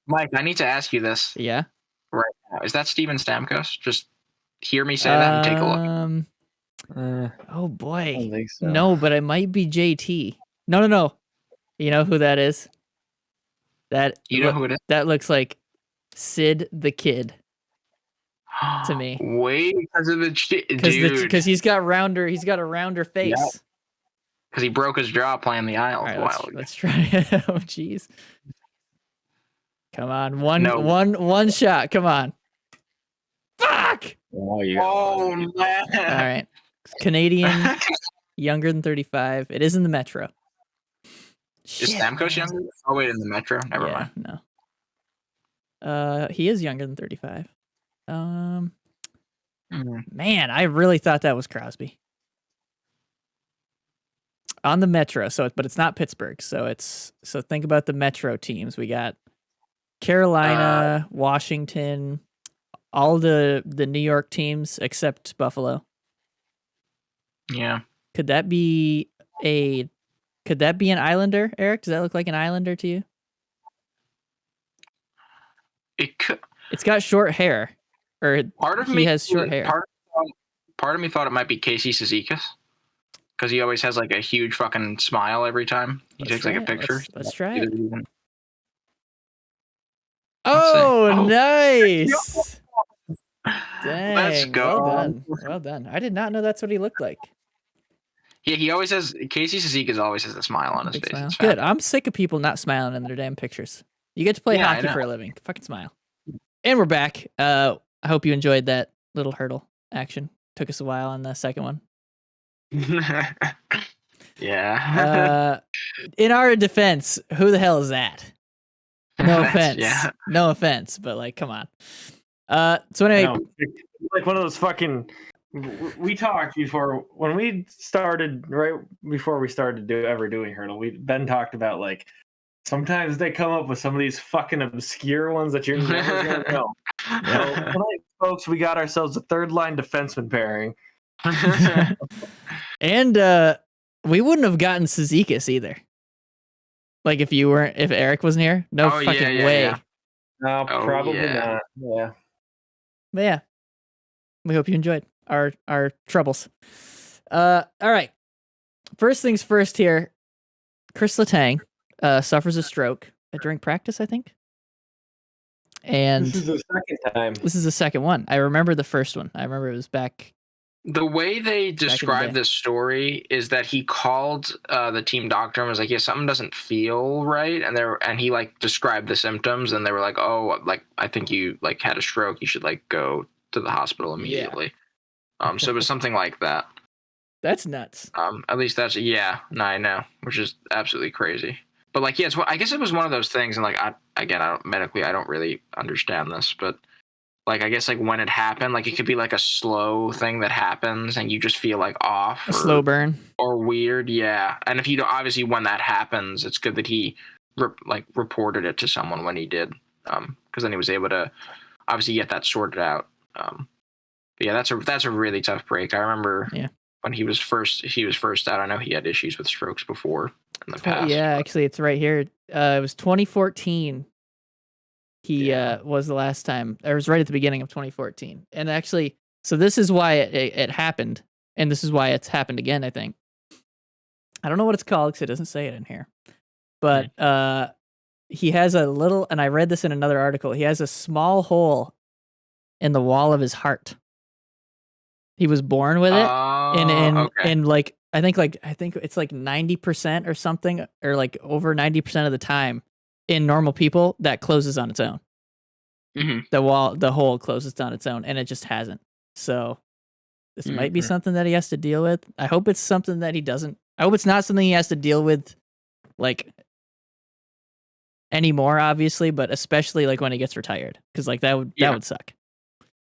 Mike, I need to ask you this. Yeah. Right now, is that Steven Stamkos? Just hear me say that and take a look. Oh boy. I don't think so. No, but it might be JT. No. You know who that is? You know who it is? That looks like Sid the Kid. To me. Wait, because of the dude. Because he's got a rounder face. Yeah. Because he broke his jaw playing the Isles a while ago. Let's try it. Oh, jeez. Come on. One shot. Come on. Fuck! Oh, man. All right. Canadian younger than 35. It is in the Metro. Is Stamkos younger? Oh wait, in the Metro. Never mind. No. He is younger than 35. Man, I really thought that was Crosby. On the Metro, but it's not Pittsburgh. So think about the Metro teams. We got Carolina, Washington, all the New York teams except Buffalo. Yeah. Could that be an Islander, Eric? Does that look like an Islander to you? It could. It's got short hair, or he has short hair. Part of me thought it might be Casey Cizikas, because he always has like a huge fucking smile every time he takes like a picture. Let's try it. Oh, nice! Dang, let's go. Well done. I did not know that's what he looked like. Yeah, he always has. Casey Cizikas always has a smile on his face. Good. I'm sick of people not smiling in their damn pictures. You get to play hockey for a living. Fucking smile. And we're back. I hope you enjoyed that little hurdle action. Took us a while on the second one. Yeah. In our defense, who the hell is that? No offense. Yeah. No offense, but like, come on. So anyway, like one of those fucking. We talked before when we started, right before we started doing hurdle. Ben talked about like sometimes they come up with some of these fucking obscure ones that you're never gonna know. So tonight, folks, we got ourselves a third line defenseman pairing, and we wouldn't have gotten Cizikas either. Like if Eric wasn't here, no fucking way. Yeah. No, probably not. Yeah, but yeah, we hope you enjoyed our troubles. All right. First things first here. Chris Letang suffers a stroke during practice, I think. And this is the second time. This is the second one. I remember the first one. I remember it was back. The way they describe this story is that he called the team doctor and was like, "Yeah, something doesn't feel right," and he like described the symptoms, and they were like, "Oh, like I think you like had a stroke. You should like go to the hospital immediately." Yeah. So it was something like that. That's nuts. At least that's I know, which is absolutely crazy. But like, yeah, I guess it was one of those things, and like, I don't really understand this, but like, I guess like when it happened, like it could be like a slow thing that happens, and you just feel like off, a slow burn, or weird, yeah. And if you obviously when that happens, it's good that he reported it to someone when he did, because then he was able to obviously get that sorted out. But yeah, that's a really tough break. I remember when he was first out. I know he had issues with strokes before in the past. Yeah, actually, it's right here. It was 2014. He was the last time. It was right at the beginning of 2014. And actually, so this is why it happened, and this is why it's happened again, I think. I don't know what it's called because it doesn't say it in here. But he has a little, and I read this in another article, he has a small hole in the wall of his heart. He was born with it, and like I think it's like 90% or something, or like over 90% of the time in normal people that closes on its own. Mm-hmm. The hole closes on its own, and it just hasn't. So this might be something that he has to deal with. I hope it's something that he doesn't. I hope it's not something he has to deal with, like anymore, obviously, but especially like when he gets retired, because like that would suck.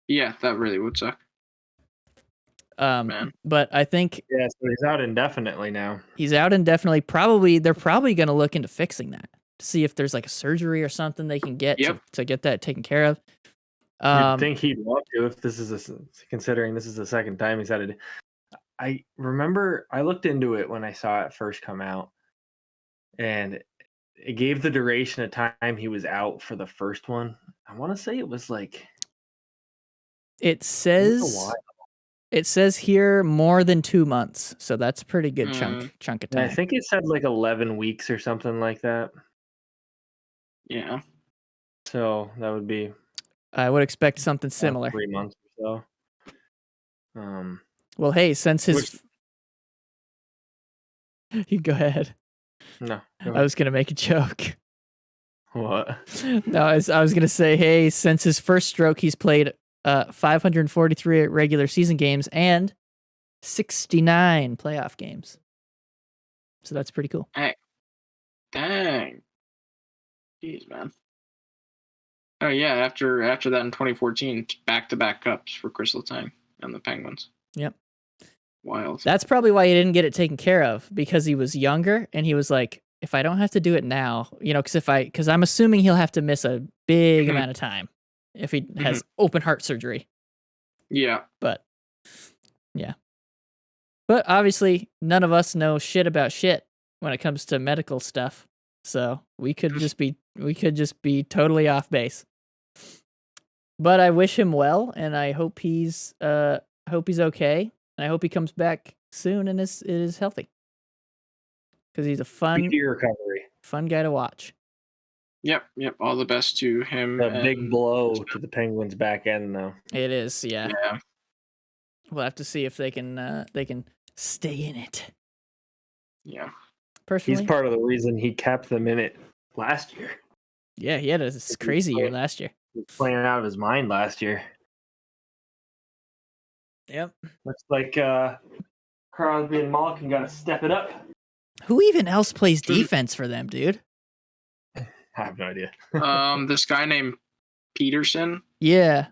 Yeah, that really would suck. But I think so he's out indefinitely now. He's out indefinitely. They're probably going to look into fixing that to see if there's like a surgery or something they can get to get that taken care of. You'd think he'd want to if this is considering this is the second time he's had it. I remember I looked into it when I saw it first come out, and it gave the duration of time he was out for the first one. I want to say it was like. It says here more than 2 months, so that's a pretty good chunk of time. I think it said like 11 weeks or something like that. Yeah. So that would be. I would expect something similar. 3 months or so. Well, hey, since his. You go ahead. No. Go ahead. I was gonna make a joke. What? No, I was gonna say, hey, since his first stroke, he's played 543 regular season games and 69 playoff games. So that's pretty cool. Hey, dang. Jeez, man. Oh yeah, after that in 2014, back-to-back cups for Chris Letang and the Penguins. Yep. Wild. That's probably why he didn't get it taken care of, because he was younger and he was like, if I don't have to do it now, because I'm assuming he'll have to miss a big amount of time if he has open heart surgery. Yeah. But yeah. But obviously none of us know shit about shit when it comes to medical stuff. So we could just be totally off base. But I wish him well, and I hope he's okay. And I hope he comes back soon and is healthy. Because he's a fun guy to watch. Yep. All the best to him. A big blow to the Penguins' back end, though. It is, yeah. Yeah. We'll have to see if they can stay in it. Yeah. Personally, he's part of the reason he kept them in it last year. Yeah, he had a crazy year last year. He was playing out of his mind last year. Yep. Looks like Crosby and Malkin got to step it up. Who even else plays defense for them, dude? I have no idea. This guy named Peterson. Yeah,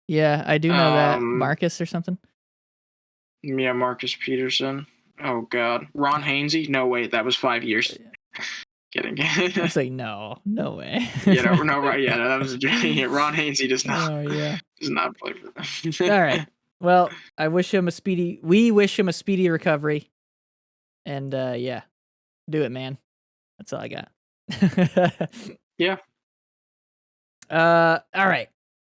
I do know that. Marcus or something. Yeah, Marcus Peterson. Oh God, Ron Hainsey. No, wait, that was 5 years. Kidding. I was like, no way. No, right? Yeah, that was Ron Hainsey does not. Oh yeah, does not play for them. All right. Well, we wish him a speedy recovery. And yeah, do it, man. That's all I got. Yeah. All right.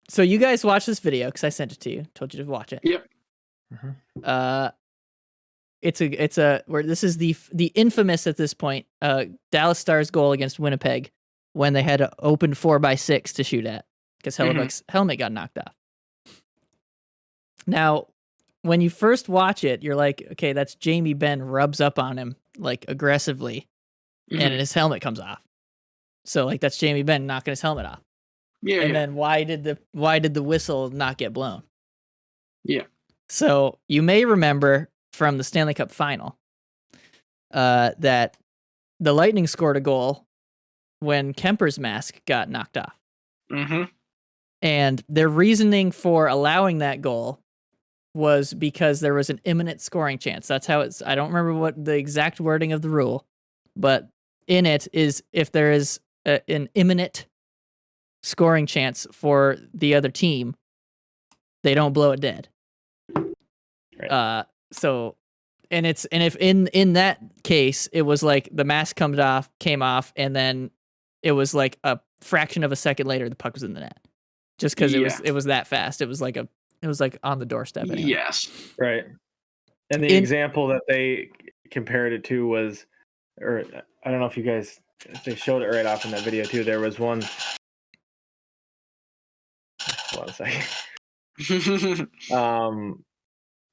So you guys watch this video because I sent it to you. Told you to watch it. Yep. It's where this is the infamous at this point Dallas Stars goal against Winnipeg when they had an open 4x6 to shoot at because Hellebuck's helmet got knocked off. Now, when you first watch it, you're like, okay, that's Jamie Benn rubs up on him like aggressively, and his helmet comes off. So like that's Jamie Benn knocking his helmet off. Yeah. And then why did the whistle not get blown? Yeah. So you may remember from the Stanley Cup final that the Lightning scored a goal when Kemper's mask got knocked off. Mm-hmm. And their reasoning for allowing that goal was because there was an imminent scoring chance. That's how it's. I don't remember what the exact wording of the rule, but in it is if there is an imminent scoring chance for the other team, they don't blow it dead. Right. So, and if in that case it was like the mask came off, and then it was like a fraction of a second later the puck was in the net, just because it was that fast. It was like on the doorstep. Anyway. Yes. Right. And the example that they compared it to was, or I don't know if you guys, they showed it right off in that video too. There was one. Hold on a second.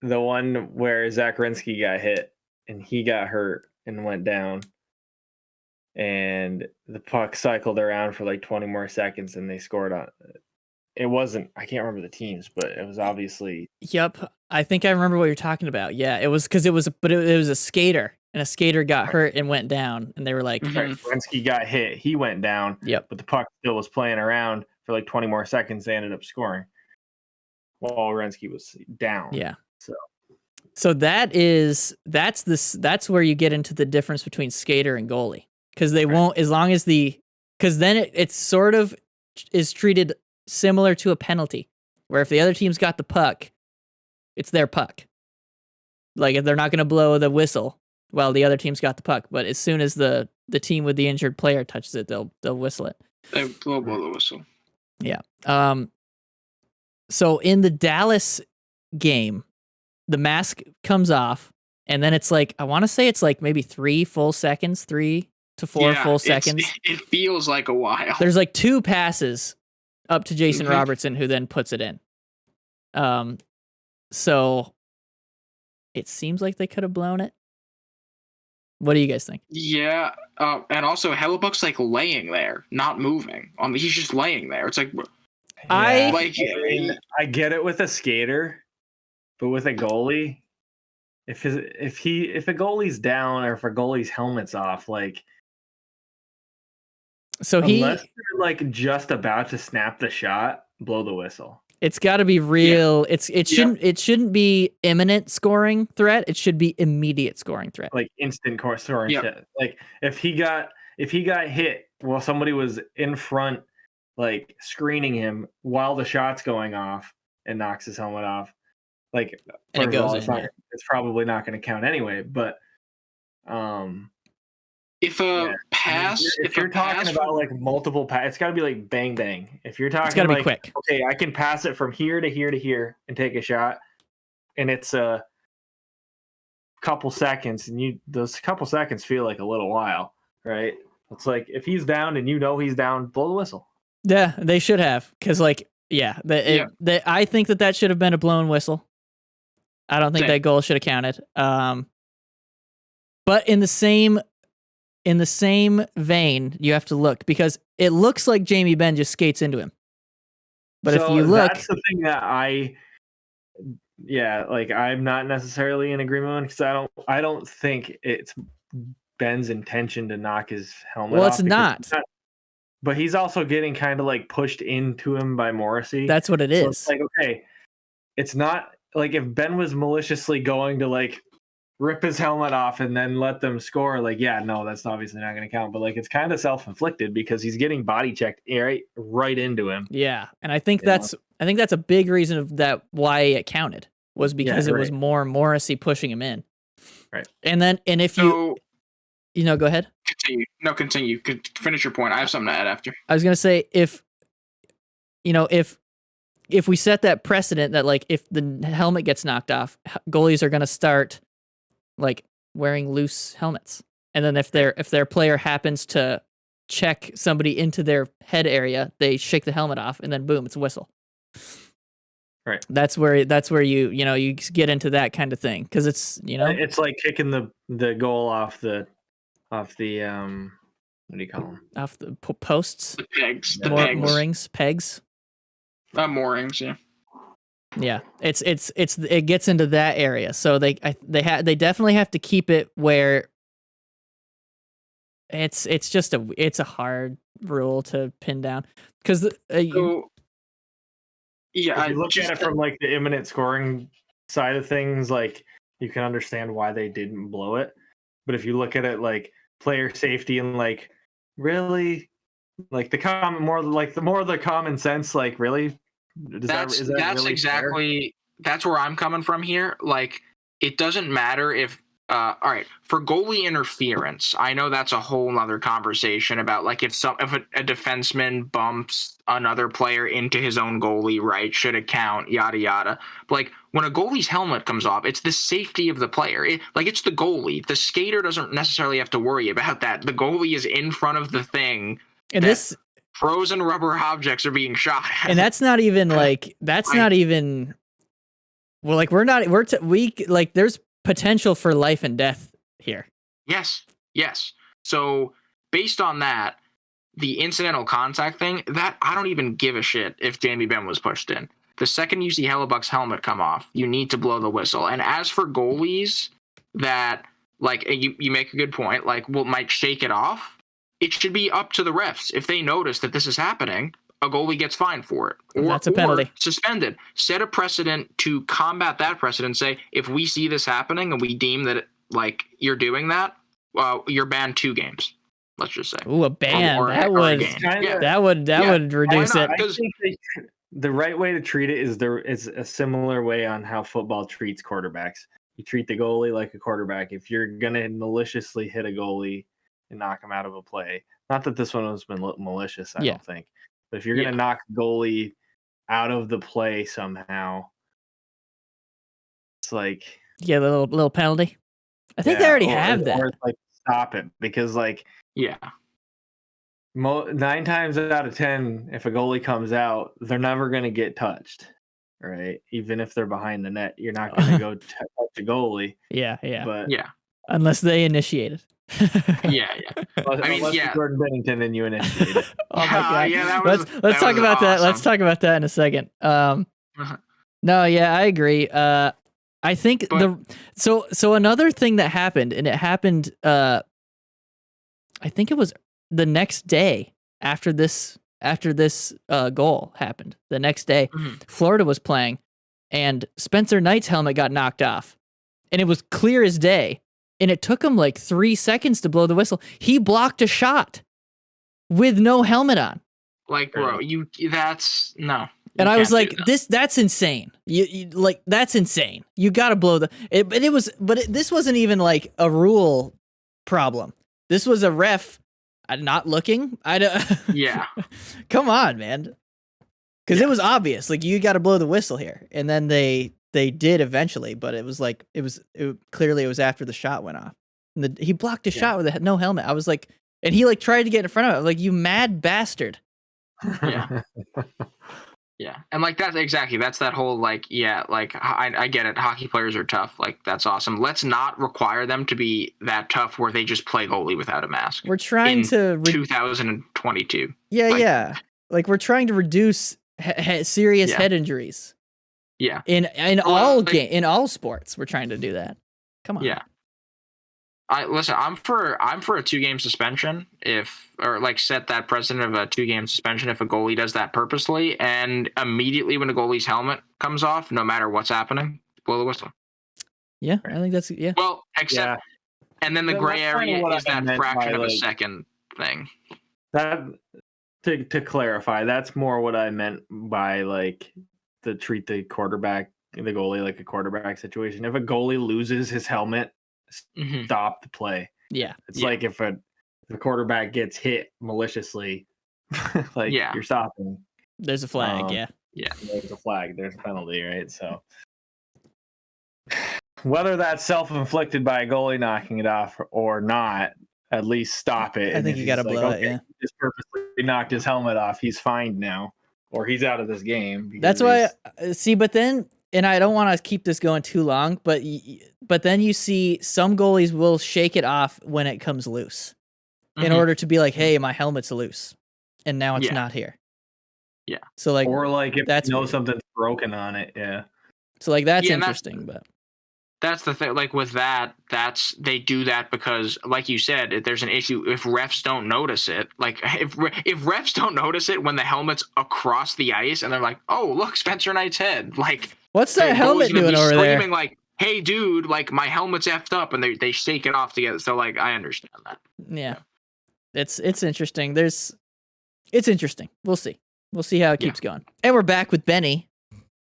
The one where Zach Werenski got hit and he got hurt and went down, and the puck cycled around for like 20 more seconds and they scored on it. It wasn't, I can't remember the teams, but it was obviously. Yep. I think I remember what you're talking about. Yeah. It was because it was a skater, and a skater got hurt and went down, and they were like, Werenski got hit. He went down. Yep. But the puck still was playing around for like 20 more seconds. They ended up scoring while Werenski was down. Yeah. So that's where you get into the difference between skater and goalie, because they won't, as long as because then it sort of is treated similar to a penalty, where if the other team's got the puck, it's their puck. Like if they're not going to blow the whistle while the other team's got the puck, but as soon as the team with the injured player touches it, they'll whistle it. They blow the whistle. Yeah. So in the Dallas game, the mask comes off, and then it's like, I want to say it's like maybe 3 to 4 full seconds. It feels like a while. There's like 2 passes up to Jason Robertson, who then puts it in. So it seems like they could have blown it. What do you guys think? Yeah. And also Hellebuck's like laying there, not moving. He's just laying there. It's like, I get it with a skater, but with a goalie, if a goalie's down or if a goalie's helmet's off, like, so unless they're like just about to snap the shot, blow the whistle. It's got to be real. Yeah. It shouldn't be imminent scoring threat. It should be immediate scoring threat. Like instant scoring shit. Like if he got hit while somebody was in front, like screening him while the shot's going off and knocks his helmet off, like and it goes it's probably not going to count anyway. But if a pass, if you're talking about like multiple pass, it's got to be like bang bang. If you're talking, it's got to like, be quick. Okay, I can pass it from here to here to here and take a shot, and it's a couple seconds, and those couple seconds feel like a little while, right? It's like if he's down and you know he's down, blow the whistle. Yeah, they should have, because like I think that should have been a blown whistle. I don't think that goal should have counted. But in the same vein, you have to look, because it looks like Jamie Benn just skates into him. But if you look, that's the thing that I'm not necessarily in agreement with, because I don't think it's Ben's intention to knock his helmet off. Well, it's not. But he's also getting kind of like pushed into him by Morrissey. That's what it is. It's like, okay, it's not like if Ben was maliciously going to like rip his helmet off and then let them score, like, yeah, no, that's obviously not going to count. But like, it's kind of self-inflicted because he's getting body checked right into him. Yeah, and I think that's a big reason of that why it counted, was because it was more Morrissey pushing him in. Right. And if you go ahead. Continue. Finish your point. I have something to add after. I was gonna say, if we set that precedent that like if the helmet gets knocked off, goalies are gonna start like wearing loose helmets, and then if their player happens to check somebody into their head area, they shake the helmet off, and then boom, it's a whistle. Right. That's where you get into that kind of thing, because it's it's like kicking the goal off the what do you call them? Off the posts, the pegs, moorings, pegs. Moorings, yeah. Yeah, it gets into that area, so they definitely have to keep it where it's a hard rule to pin down, because if you look at it from like the imminent scoring side of things, like you can understand why they didn't blow it, but if you look at it like player safety and like really like the common sense, like really. That's really exactly fair? That's where I'm coming from here. Like, it doesn't matter if all right, for goalie interference, I know that's a whole nother conversation about like if a defenseman bumps another player into his own goalie, right? Should it count? Yada yada. But like when a goalie's helmet comes off, it's the safety of the player. It's the goalie. The skater doesn't necessarily have to worry about that. The goalie is in front of the thing. And this frozen rubber objects are being shot at. And that's not even like well, like there's potential for life and death here. Yes. So based on that, the incidental contact thing, that I don't even give a shit if Jamie Benn was pushed in. The second you see Hellebuck's helmet come off, you need to blow the whistle. And as for goalies that like you make a good point, like might shake it off, it should be up to the refs. If they notice that this is happening, a goalie gets fined for it. That's a penalty. Or suspended. Set a precedent to combat that precedent. Say, if we see this happening and we deem that you're doing that, you're banned 2 games. Let's just say. Ooh, a ban. That would reduce it. I think the right way to treat it is a similar way on how football treats quarterbacks. You treat the goalie like a quarterback. If you're gonna maliciously hit a goalie and knock him out of a play, not that this one has been malicious, I don't think. But if you're going to knock goalie out of the play somehow, it's like a little penalty. I think they already have that. Or like stop it, because 9 times out of 10, if a goalie comes out, they're never going to get touched, right? Even if they're behind the net, you're not going to go touch a goalie. Yeah. But unless they initiate it. Unless Jordan Bennington and you initiate it. Oh my God. Let's talk about that. Let's talk about that in a second. No, yeah, I agree. I think so another thing that happened, and it happened I think it was the next day after this goal happened. The next day, Florida was playing, and Spencer Knight's helmet got knocked off, and it was clear as day. And it took him like 3 seconds to blow the whistle. He blocked a shot with no helmet on. Like, bro, that's no. And I was like, that's insane. You like, that's insane. You got to blow this wasn't even like a rule problem. This was a ref not looking. Yeah. Come on, man. Because it was obvious, like, you got to blow the whistle here. And then they did eventually, but it was like, clearly it was after the shot went off. And he blocked a shot with no helmet. I was like, and he like tried to get in front of it. Like, you mad bastard. Yeah. Yeah. And like, that's that whole, like, like, I get it. Hockey players are tough. Like, that's awesome. Let's not require them to be that tough where they just play goalie without a mask. We're trying to 2022. Yeah. Like, we're trying to reduce serious head injuries. Yeah. In all sports, we're trying to do that. Come on. Yeah. I'm for a 2-game suspension set that precedent of a 2-game suspension if a goalie does that purposely, and immediately when a goalie's helmet comes off, no matter what's happening, blow the whistle. Yeah, I think that's Well, and then the gray area is that fraction of a second thing. That to clarify, that's more what I meant by like to treat the goalie like a quarterback situation. If a goalie loses his helmet, stop the play. Yeah. It's like if the quarterback gets hit maliciously, like you're stopping. There's a flag, Yeah. There's a flag, there's a penalty, right? So whether that's self-inflicted by a goalie knocking it off or not, at least stop it. I think you got to blow it, He just purposely knocked his helmet off. He's fined now, or he's out of this game. That's why, but then, and I don't want to keep this going too long, but then you see some goalies will shake it off when it comes loose in order to be like, hey, my helmet's loose, and now it's not here. Yeah. So like, or like if that's something's broken on it. Yeah. So like that's interesting, but that's the thing. Like with that, they do that because, like you said, if there's an issue, if refs don't notice it, like if refs don't notice it when the helmet's across the ice, and they're like, oh, look, Spencer Knight's head, like. What's that helmet doing over there? Screaming like, "Hey, dude! Like my helmet's effed up," and they shake it off together. So like, I understand that. Yeah, it's interesting. It's interesting. We'll see how it keeps going. And we're back with Benny,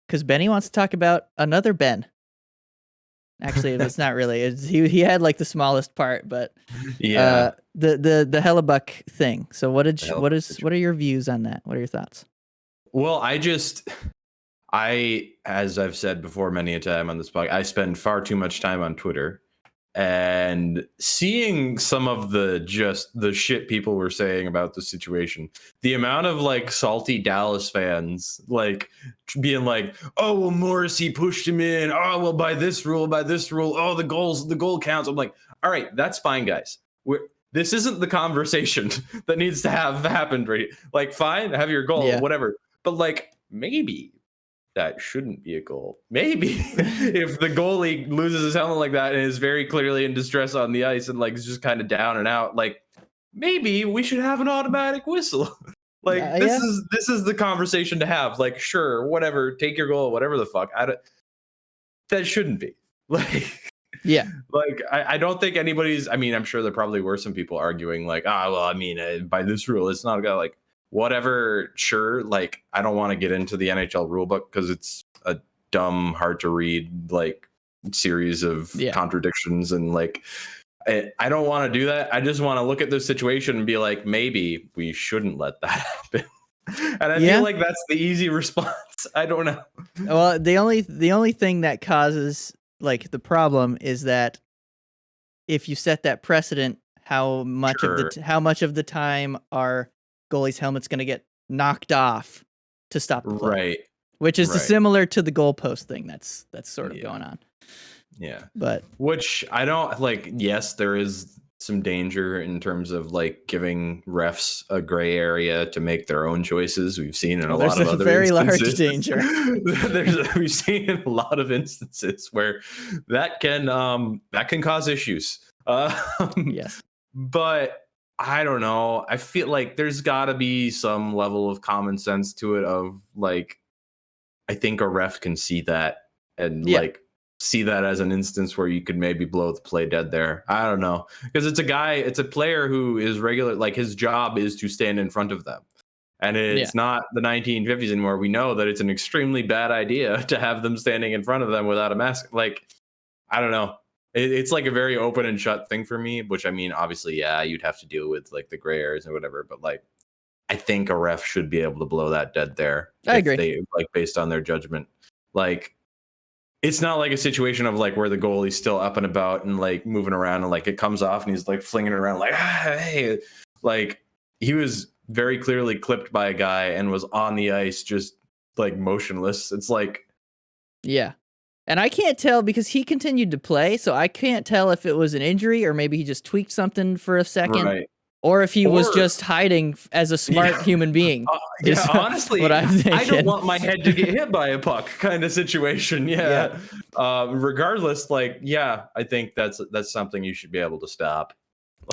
because Benny wants to talk about another Ben. Actually, it's not really. He had like the smallest part, but the Hellebuyck thing. So what are your views on that? What are your thoughts? Well, as I've said before many a time on this podcast, I spend far too much time on Twitter, and seeing some of the shit people were saying about the situation, the amount of like salty Dallas fans like being like, oh, well, Morrissey pushed him in. Oh, well, by this rule. Oh, the goal counts. I'm like, all right, that's fine, guys. This isn't the conversation that needs to have happened, right? Like, fine, have your goal, whatever. But like, maybe that shouldn't be a goal. Maybe if the goalie loses his helmet like that and is very clearly in distress on the ice and like is just kind of down and out, like maybe we should have an automatic whistle. Like this is the conversation to have. Like, sure, whatever, take your goal, whatever the fuck. That shouldn't be. Like, yeah. Like I don't think anybody's. I mean, I'm sure there probably were some people arguing like, by this rule, it's not a guy like. Whatever, sure. Like, I don't want to get into the NHL rulebook because it's a dumb, hard to read like series of contradictions, and like I don't want to do that. I just want to look at this situation and be like, maybe we shouldn't let that happen. And I feel like that's the easy response. I don't know. Well, the only thing that causes like the problem is that if you set that precedent, how much of the time are goalie's helmet's going to get knocked off to stop the play. Right. Which is similar to the goalpost thing that's sort of going on. Yeah. But which I don't like. Yes, there is some danger in terms of like giving refs a gray area to make their own choices. We've seen in a lot of other very instances. large danger. We've seen in a lot of instances where that can cause issues. Yes, but I don't know. I feel like there's got to be some level of common sense to it. Of like, I think a ref can see that and like see that as an instance where you could maybe blow the play dead there. I don't know, because it's a player who is regular, like his job is to stand in front of them, and it's not the 1950s anymore. We know that it's an extremely bad idea to have them standing in front of them without a mask. Like, I don't know. It's like a very open and shut thing for me, which I mean, obviously, you'd have to deal with like the gray areas and whatever, but like, I think a ref should be able to blow that dead there. I agree. Like based on their judgment, like, it's not like a situation of like where the goalie's still up and about and like moving around and like it comes off and he's like flinging it around like, hey, like he was very clearly clipped by a guy and was on the ice just like motionless. It's like, yeah. And I can't tell because he continued to play, so I can't tell if it was an injury or maybe he just tweaked something for a second. Right. Or if he was just hiding as a smart human being. Honestly, what I'm thinking. I don't want my head to get hit by a puck kind of situation. Yeah. Regardless, like, I think that's something you should be able to stop.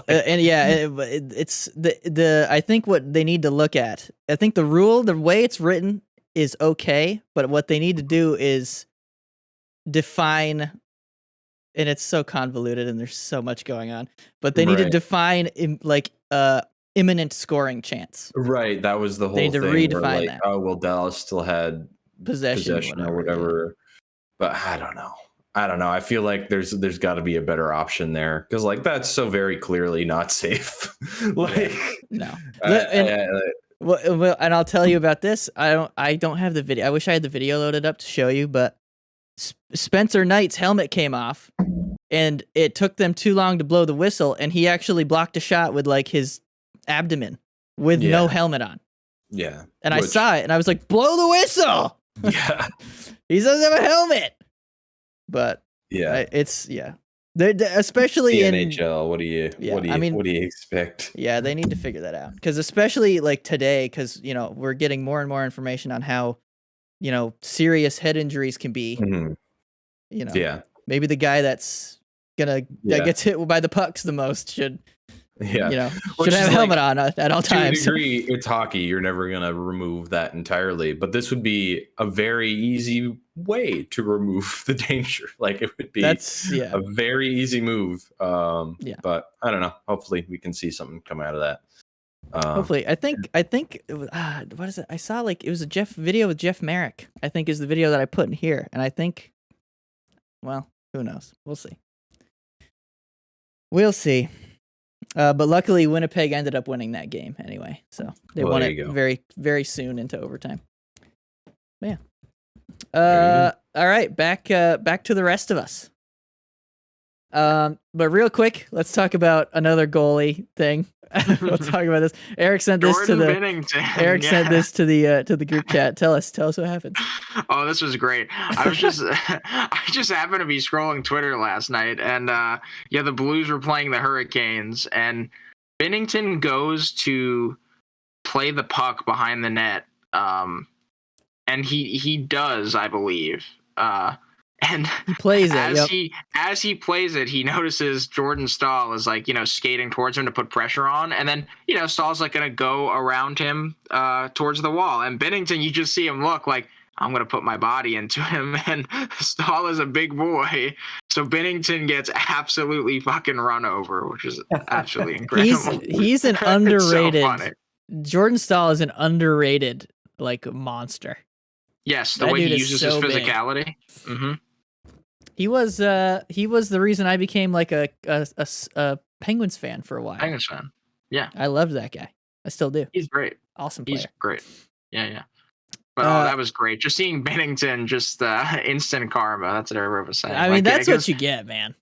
It's the I think what they need to look at. I think the way it's written is okay, but what they need to do is define. And it's so convoluted and there's so much going on, but they need to define imminent scoring chance. Right. That was the whole thing. They need to redefine that. Oh, well, Dallas still had possession or whatever. But I don't know. I feel like there's got to be a better option there, because like that's so very clearly not safe. Like, no. Well, and I'll tell you about this. I don't have the video. I wish I had the video loaded up to show you, but Spencer Knight's helmet came off and it took them too long to blow the whistle, and he actually blocked a shot with like his abdomen with no helmet on. Yeah. And I saw it and I was like, blow the whistle. Yeah. He doesn't have a helmet. But especially the in NHL, what do you expect? Yeah, they need to figure that out, because especially like today, because we're getting more and more information on how serious head injuries can be. Mm-hmm. Maybe the guy that gets hit by the pucks the most should should have a helmet on at all times. To a degree, it's hockey. You're never gonna remove that entirely, but this would be a very easy way to remove the danger. Like, it would be a very easy move. But I don't know. Hopefully, we can see something come out of that. Hopefully, I think it was, what is it? I saw like it was a video with Jeff Merrick, I think, is the video that I put in here, and I think, well, who knows? We'll see. But luckily, Winnipeg ended up winning that game anyway, so they won it very, very soon into overtime. But yeah. All right, back to the rest of us. But real quick, let's talk about another goalie thing. We'll talk about this. Eric sent this to the group chat. Tell us what happened. Oh, this was great. I just happened to be scrolling Twitter last night, and the Blues were playing the Hurricanes, and Binnington goes to play the puck behind the net, and he does, I believe. And he plays it. As he plays it, he notices Jordan Staal is like, skating towards him to put pressure on, and then Staal's like gonna go around him towards the wall, and Binnington, you just see him look like, I'm gonna put my body into him, and Staal is a big boy, so Binnington gets absolutely fucking run over, which is absolutely incredible. He's an underrated. So funny. Jordan Staal is an underrated monster. Yes, the way he uses his physicality. Mm-hmm. He was the reason I became like a Penguins fan for a while. Penguins fan. Yeah. I loved that guy. I still do. He's great. Awesome player. He's great. Yeah. But that was great. Just seeing Binnington, just instant karma. That's what everyone was saying. I mean, that's what you get, man.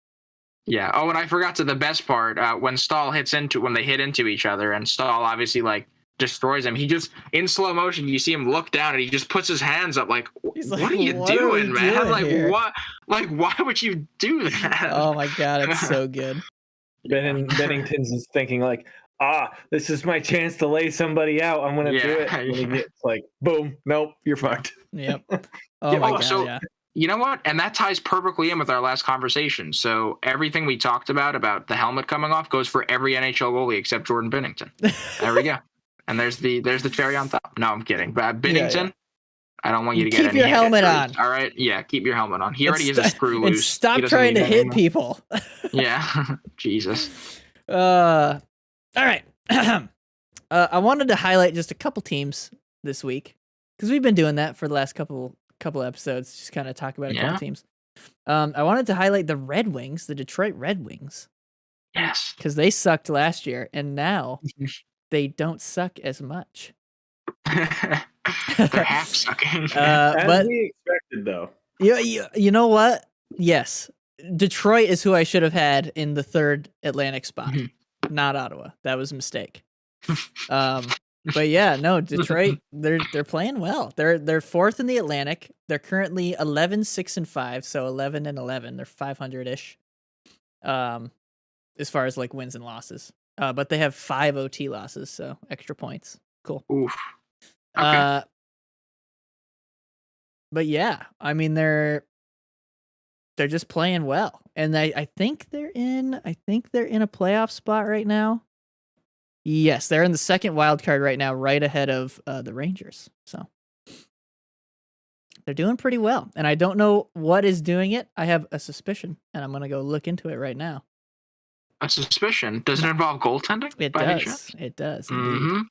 Yeah. Oh, and I forgot the best part. When they hit into each other, and Staal obviously destroys him. He just, in slow motion, you see him look down and he just puts his hands up like, what are you doing, man? What? Like, why would you do that? Oh my God, it's so good. Bennington's is thinking like, this is my chance to lay somebody out. I'm gonna do it. And he gets like, boom, nope, you're fucked. Yep. Oh my god. So yeah. You know what? And that ties perfectly in with our last conversation. So everything we talked about the helmet coming off, goes for every NHL goalie except Jordan Binnington. There we go. And there's the cherry on top. No, I'm kidding. But Binnington, I don't want you to get keep your helmet on. All right. Yeah, keep your helmet on. He already has a screw loose. And stop trying to hit people. Yeah. Jesus. All right. I wanted to highlight just a couple teams this week, because we've been doing that for the last couple episodes, just kind of talk about a couple teams. I wanted to highlight the Red Wings, the Detroit Red Wings. Yes. Because they sucked last year, and now they don't suck as much. They're half sucking. As we expected, though. You know what? Yes. Detroit is who I should have had in the third Atlantic spot, not Ottawa. That was a mistake. But yeah, no, Detroit, they're playing well. They're fourth in the Atlantic. They're currently 11-6-5, so 11-11. They're 500-ish. As far as like wins and losses. But they have 5 OT losses, so extra points. Cool. Oof. Okay. But yeah, I mean they're just playing well. And I think they're in a playoff spot right now. Yes, they're in the second wild card right now, right ahead of the Rangers. So they're doing pretty well. And I don't know what is doing it. I have a suspicion, and I'm going to go look into it right now. A suspicion? Does it involve goaltending? It does. It does. Mm-hmm.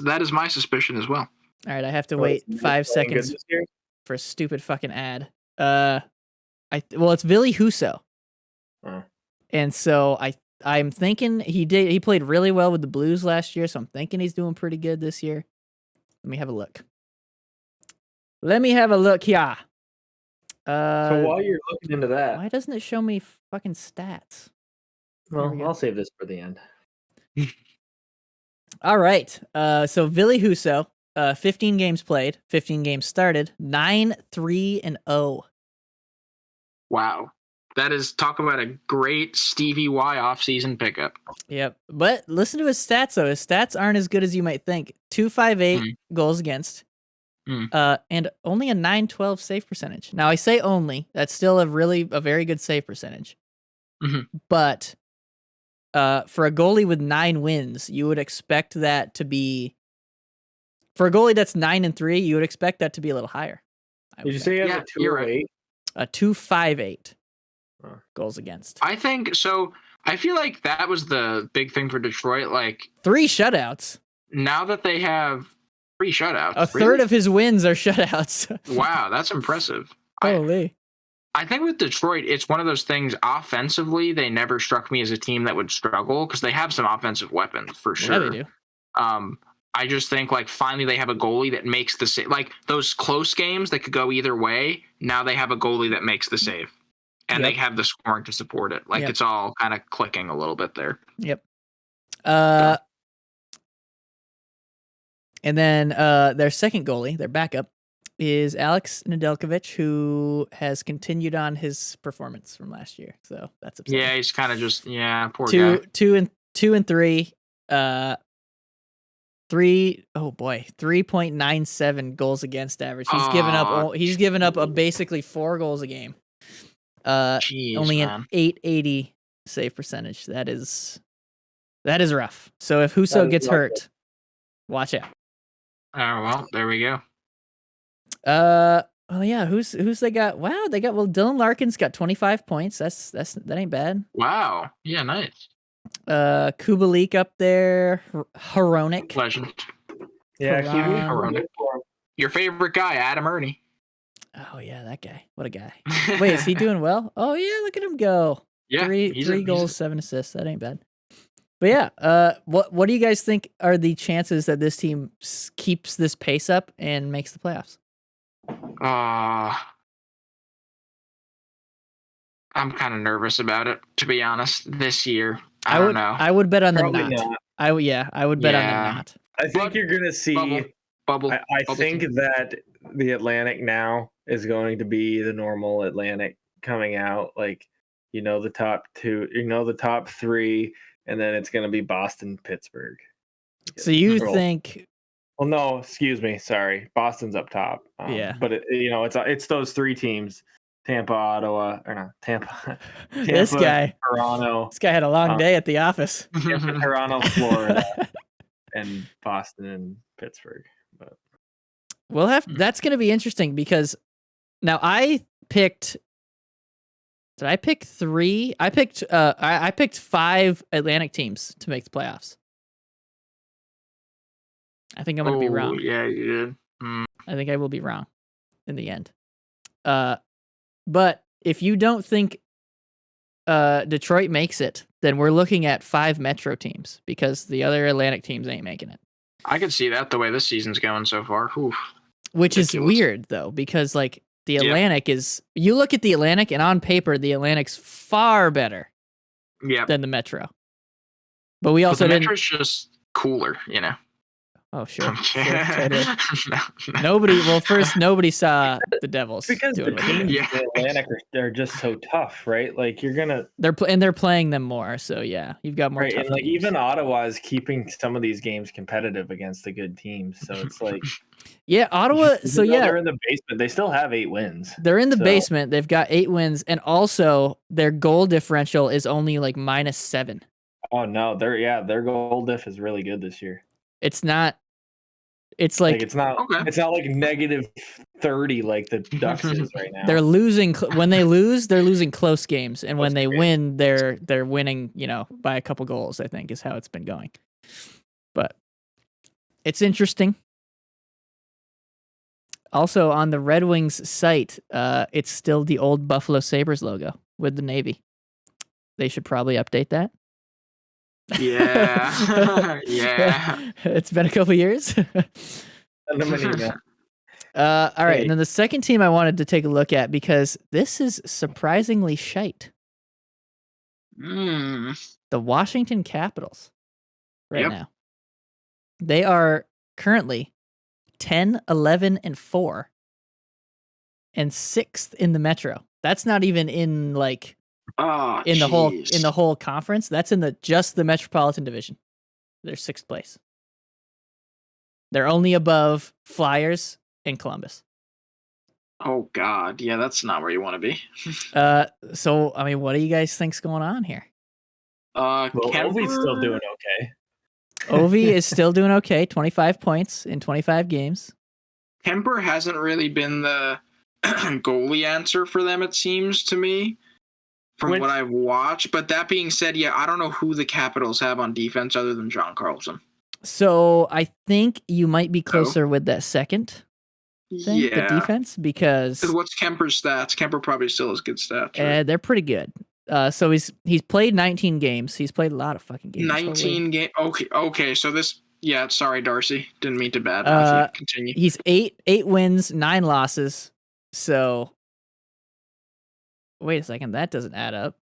That is my suspicion as well. All right, I have to wait 5 seconds for a stupid fucking ad. It's Ville Husso. And so I'm thinking he played really well with the Blues last year, so I'm thinking he's doing pretty good this year. Let me have a look. Here. So while you're looking into that, why doesn't it show me fucking stats? Well, I'll save this for the end. All right. So Ville Husso, 15 games played, 15 games started, 9-3-0. Wow. That is, talk about a great Stevie Y offseason pickup. Yep. But listen to his stats, though. His stats aren't as good as you might think. 258 goals against, and only a 912 save percentage. Now, I say only. That's still a very good save percentage. But for a goalie with 9 wins, you would expect that to be... For a goalie that's 9-3, you would expect that to be a little higher. Did you say you have a 208? A 258 goals against. I think so. I feel like that was the big thing for Detroit. Like 3 shutouts. Now that they have 3 shutouts, a third of his wins are shutouts. Wow, that's impressive. Holy. I think with Detroit, it's one of those things. Offensively, they never struck me as a team that would struggle because they have some offensive weapons for sure. Yeah, they do. I just think like finally they have a goalie that makes the save. Like those close games that could go either way. Now they have a goalie that makes the save, and they have the scoring to support it. Like it's all kind of clicking a little bit there. Yep. And then their second goalie, their backup, is Alex Nedeljkovic, who has continued on his performance from last year. So that's upsetting. Yeah, he's kind of just poor guy. 2-3. 3.97 goals against average. He's given up a basically 4 goals a game. Only an 880 save percentage. That is rough. So if Husso gets hurt, watch out. Oh well, there we go. Oh yeah, who's they got? Wow, they got Dylan Larkin's got 25 points. That ain't bad. Wow. Yeah, nice. Kubalik up there, Hronek. Legend. Yeah, Hronek. Your favorite guy, Adam Ernie. Oh yeah, that guy. What a guy. Wait, is he doing well? Oh yeah, look at him go. Yeah, 3 goals, 7 assists. That ain't bad. But yeah, what do you guys think are the chances that this team keeps this pace up and makes the playoffs? I'm kind of nervous about it, to be honest. This year, I don't know. I would bet on the Probably not. I would bet on the not. I think you're gonna see. Bubble. I think that the Atlantic now is going to be the normal Atlantic coming out. Like You know the top two. You know the top three, and then it's going to be Boston, Pittsburgh. So you think? Well, no, excuse me. Sorry, Boston's up top. Yeah, but it's those three teams: Tampa, Ottawa, or not Tampa. This guy, Toronto. This guy had a long day at the office. Tampa, Toronto, Florida, and Boston and Pittsburgh. But we'll have. That's going to be interesting because now I picked. Did I pick 3? I picked. I picked 5 Atlantic teams to make the playoffs. I think I'm going to be wrong. Yeah, you did. I think I will be wrong in the end. But if you don't think Detroit makes it, then we're looking at 5 Metro teams because the other Atlantic teams ain't making it. I could see that the way this season's going so far. Oof. Which is weird though, because like the Atlantic is. You look at the Atlantic, and on paper, the Atlantic's far better. Than the Metro. But we also the Metro's just cooler, Oh, sure. Totally. Nobody saw the Devils. Because the teams in the Atlantic are just so tough, right? Like you're gonna they're playing them more, so yeah, you've got more. Right, and like games. even Ottawa is keeping some of these games competitive against the good teams, so it's like yeah, Ottawa. So yeah, they're in the basement. They still have 8 wins. They're in the basement. They've got 8 wins, and also their goal differential is only like -7. Oh no, their goal diff is really good this year. It's not. It's like it's not like -30 like the Ducks is right now. They're losing when they lose. They're losing close games, and when they win, they're winning. By a couple goals. I think is how it's been going. But it's interesting. Also on the Red Wings site, it's still the old Buffalo Sabres logo with the Navy. They should probably update that. Yeah. Yeah. It's been a couple years. All right. And then the second team I wanted to take a look at because this is surprisingly shite. The Washington Capitals now. They are currently 10, 11, and 4 and 6th in the Metro. That's not even in like in the whole conference. That's in just the Metropolitan Division. They're 6th place. They're only above Flyers and Columbus. Oh God, yeah, that's not where you want to be. So I mean, what do you guys think's going on here? Ovi's still doing okay. Ovi is still doing okay. 25 points in 25 games. Kemper hasn't really been the goalie answer for them, it seems to me, from what I've watched. But that being said, I don't know who the Capitals have on defense other than John Carlson. So I think you might be closer with that second thing, the defense, because what's Kemper's stats? Kemper probably still has good stats. Right? They're pretty good. So he's played 19 games. He's played a lot of fucking games. 19 games. Okay. So this, sorry, Darcy. Didn't mean to badmouth you. Continue. He's 8 wins, 9 losses. So wait a second, that doesn't add up.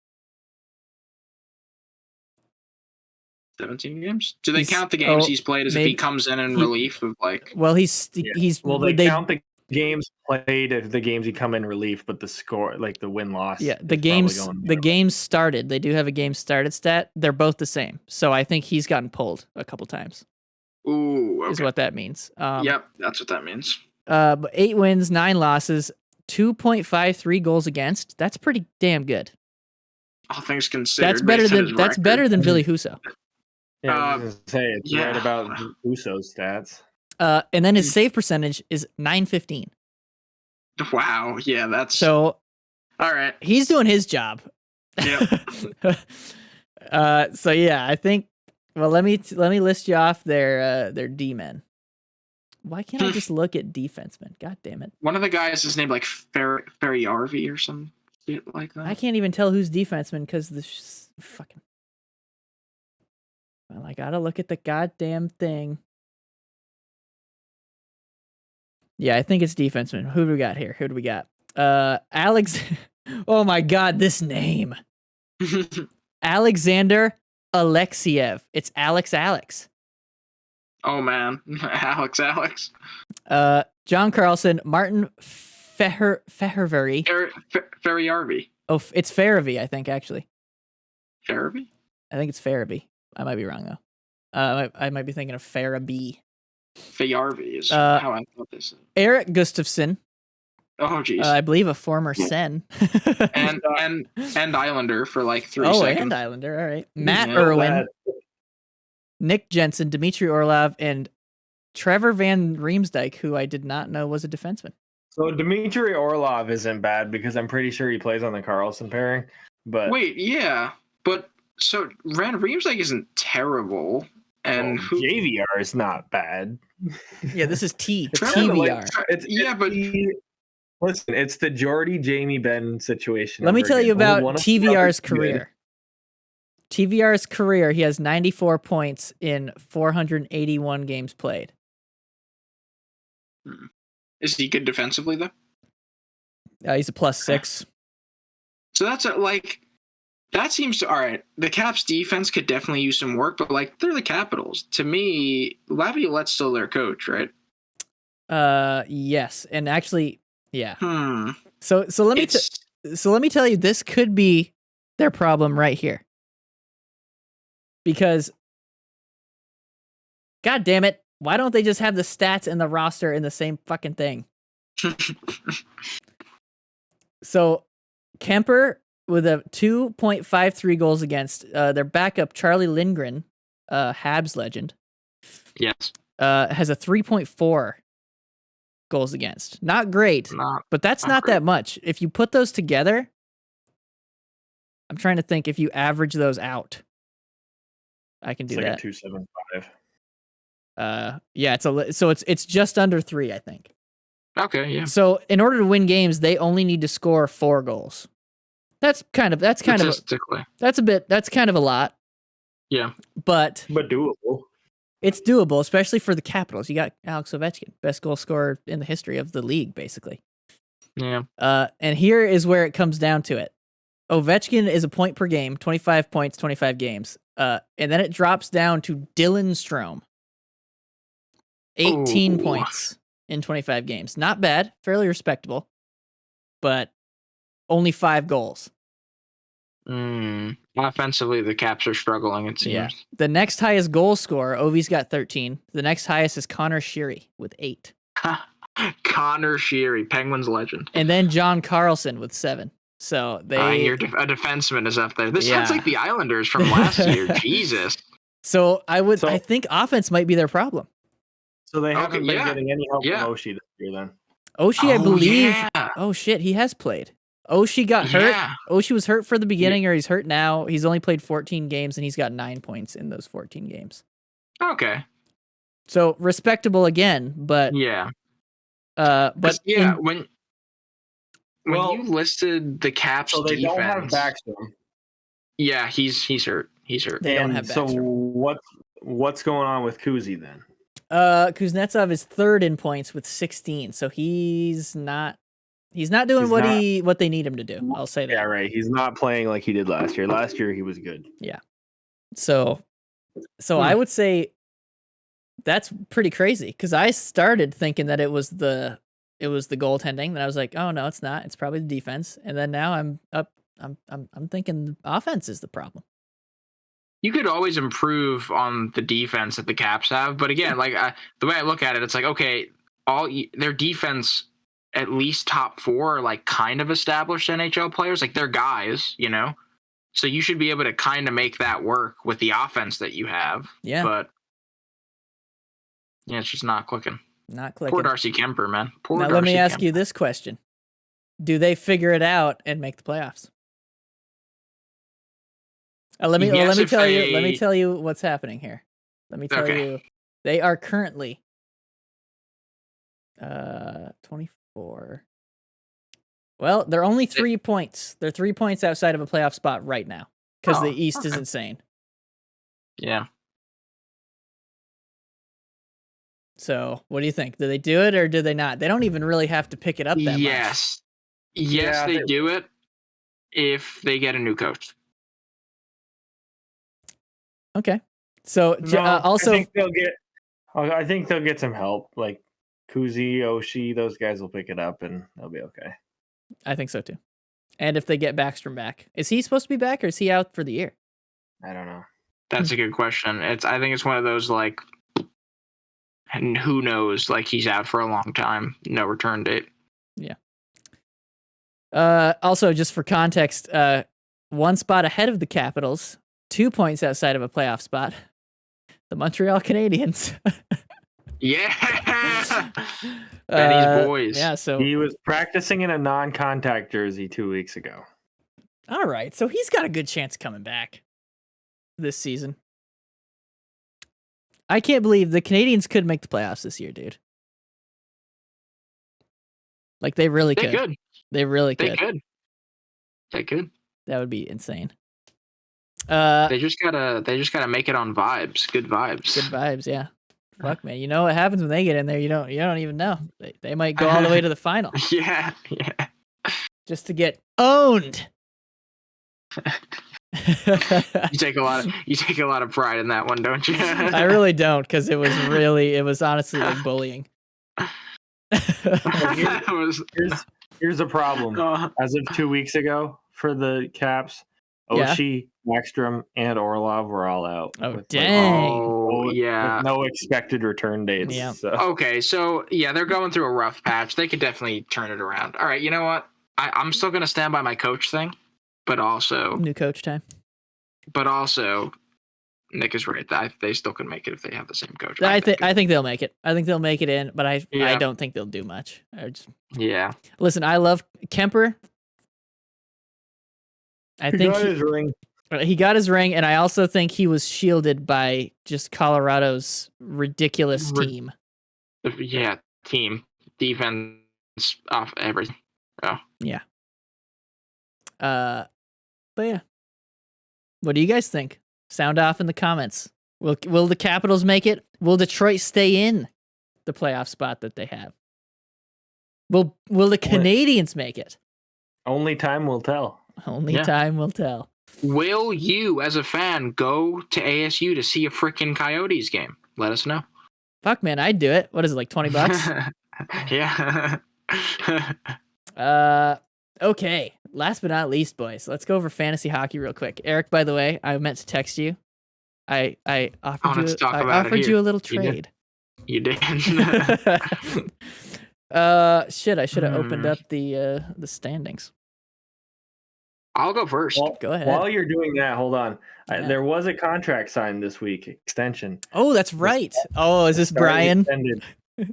17 games? Do they count the games he's played as if he comes in relief of like? Well, they count the games played as the games he come in relief, but the score, like the win-loss. Yeah, the games started. They do have a game started stat. They're both the same. So I think he's gotten pulled a couple times. Ooh, okay. Is what that means. Yep, that's what that means. But 8 wins, 9 losses, 2.53 goals against. That's pretty damn good. All things considered. That's better than Ville Husso. Yeah, I was gonna say it's right about Husso's stats. And then his save percentage is .915. Wow, yeah, that's so. All right, he's doing his job. Yeah. So yeah, I think. Well, let me list you off their D-men. Why can't I just look at defensemen? God damn it! One of the guys is named like Ferriarvi or some shit like that. I can't even tell who's defenseman because the fucking. Well, I gotta look at the goddamn thing. Yeah, I think it's defenseman. Who do we got here? Who do we got? Alex. Oh my God, this name. Alexander Alexiev. It's Alex. Oh man, Alex. John Carlson, Martin Ferriarvi. Ferriarvi. Oh, it's Farabee, I think, actually. Farabee? I think it's Farabee. I might be wrong, though. I might be thinking of Farabee. Farabee is how I thought this. Eric Gustafson. Oh, jeez. I believe a former Sen. and Islander for like 3 seconds. Oh, and Islander. All right. Matt Irwin, Nick Jensen, Dmitry Orlov, and Trevor Van Riemsdyk, who I did not know was a defenseman. So Dmitry Orlov isn't bad because I'm pretty sure he plays on the Carlson pairing. But wait, yeah, but so Van Riemsdyk isn't terrible, and JVR is not bad. Yeah, this is TVR. Listen, it's the Jordy Jamie Benn situation. Let me tell you about TVR's career. TVR's career, he has 94 points in 481 games played. Is he good defensively, though? He's a +6. So that's that seems to, all right. The Caps defense could definitely use some work, but like they're the Capitals. To me, Laviolette's still their coach, right? Yes, and actually, yeah. Hmm. So let me tell you, this could be their problem right here. Because, God damn it, why don't they just have the stats and the roster in the same fucking thing? So, Kemper with a 2.53 goals against, their backup, Charlie Lindgren, Habs legend. Yes. Has a 3.4 goals against. Not great, but that's not that much. If you put those together, I'm trying to think if you average those out. I can do that. Like a 275. Yeah, it's just under 3, I think. Okay, yeah. So in order to win games, they only need to score 4 goals. That's kind of a lot. Yeah. But doable. It's doable, especially for the Capitals. You got Alex Ovechkin, best goal scorer in the history of the league, basically. Yeah. And here is where it comes down to it. Ovechkin is a point per game, 25 points, 25 games. And then it drops down to Dylan Strome. 18 points in 25 games. Not bad, fairly respectable, but only 5 goals. Offensively, the Caps are struggling, it seems. Yeah. The next highest goal scorer, Ovi's got 13. The next highest is Connor Sheary with 8. Connor Sheary, Penguins legend. And then John Carlson with 7. So they... a defenseman is up there. This sounds like the Islanders from last year. Jesus. So I think offense might be their problem. So they haven't been getting any help from Oshie this year then. Oshie, I believe... Yeah. Oh, shit, he has played. Oshie got hurt. Oshie was hurt for the beginning, or he's hurt now. He's only played 14 games, and he's got 9 points in those 14 games. Okay. So respectable again, but... Yeah. But when you listed the Caps so they defense, don't have Backstrom. Yeah, he's hurt. He's hurt. They don't have Backstrom. So what's going on with Kuzi then? Kuznetsov is 3rd in points with 16, so he's not doing what they need him to do. I'll say that. Yeah, right. He's not playing like he did last year. Last year he was good. Yeah. So I would say that's pretty crazy, because I started thinking that it was the goaltending. Then I was like, oh no, it's not. It's probably the defense. And then now I'm thinking the offense is the problem. You could always improve on the defense that the Caps have, but again, like the way I look at it, it's like, okay, their defense, at least top 4, are like kind of established NHL players, like they're guys, you know. So you should be able to kind of make that work with the offense that you have. Yeah. But yeah, it's just not clicking. Not clicking. Poor Darcy Kemper, man. Now let me ask you this question: do they figure it out and make the playoffs? Let me tell you what's happening here. Let me tell you, they are currently 24. Well, they're only 3 points. They're 3 points outside of a playoff spot right now, because the East is insane. Yeah. So, what do you think? Do they do it or do they not? They don't even really have to pick it up that much. Yes, they do it if they get a new coach. Okay. So, also, I think they'll get some help. Like Kuzi, Oshie, those guys will pick it up and they'll be okay. I think so too. And if they get Backstrom back. Is he supposed to be back or is he out for the year? I don't know. That's a good question. I think it's one of those like, and who knows? Like he's out for a long time. No return date. Yeah. Also, just for context, one spot ahead of the Capitals, 2 points outside of a playoff spot, the Montreal Canadiens. Yeah. Benny's boys. Yeah, so he was practicing in a non-contact jersey 2 weeks ago. All right, so he's got a good chance of coming back this season. I can't believe the Canadiens could make the playoffs this year, dude. Like they really could. They could. They really could. They could. That would be insane. They just gotta make it on vibes. Good vibes. Good vibes, yeah. Fuck, man. You know what happens when they get in there? You don't even know. They might go all the way to the final. Yeah. Just to get owned. You take a lot of pride in that one, don't you? I really don't, because it was honestly like bullying. Here's a problem. As of 2 weeks ago for the Caps, Oshie, Backstrom, and Orlov were all out. Oh, dang. With no expected return dates. Yeah. So. Okay, so yeah, they're going through a rough patch. They could definitely turn it around. All right, you know what? I'm still going to stand by my coach thing, but also... New coach time. But also, Nick is right. They still can make it if they have the same coach. I think they'll make it. I think they'll make it in, but I don't think they'll do much. Listen, I love Kemper. I think he got his ring, and I also think he was shielded by just Colorado's ridiculous team. Yeah, team defense off everything. Oh. Yeah. But yeah. What do you guys think? Sound off in the comments. Will the Capitals make it? Will Detroit stay in the playoff spot that they have? Will the Canadiens make it? Only time will tell. Only time will tell. Will you, as a fan, go to ASU to see a freaking Coyotes game? Let us know. Fuck, man, I'd do it. What is it, like $20? Yeah. Okay. Last but not least, boys, let's go over fantasy hockey real quick. Eric, by the way, I meant to text you. I offered you a little trade. You did. Shit, I should have opened up the standings. I'll go first. Go ahead. While you're doing that, hold on. There was a contract signed this week, extension. Oh, that's right. Oh, is this Brian?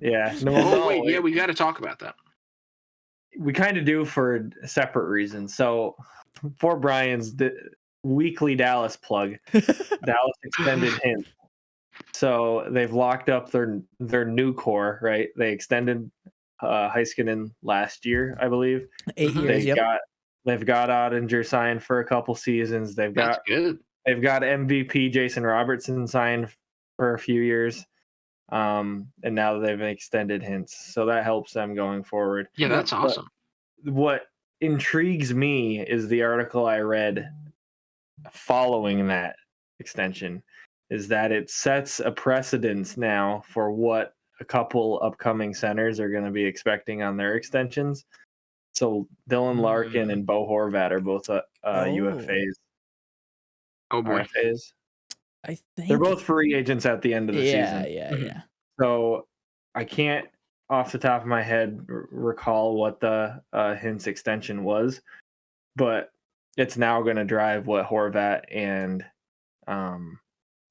Yeah. Wait. Yeah, we got to talk about that. We kind of do for separate reasons. So, for Brian's weekly Dallas plug, Dallas extended him. So they've locked up their new core, right? They extended Heiskanen last year, I believe. 8 years. They've got Ottinger signed for a couple seasons. They've got MVP Jason Robertson signed for a few years. And now they've extended Hintz. So that helps them going forward. Yeah, that's awesome. What intrigues me is the article I read following that extension is that it sets a precedence now for what a couple upcoming centers are going to be expecting on their extensions. So Dylan Larkin and Bo Horvat are both UFAs. Oh boy. RFAs. I think they're both free agents at the end of the season. Yeah. So I can't, off the top of my head, recall what the Hintz extension was, but it's now going to drive what Horvat and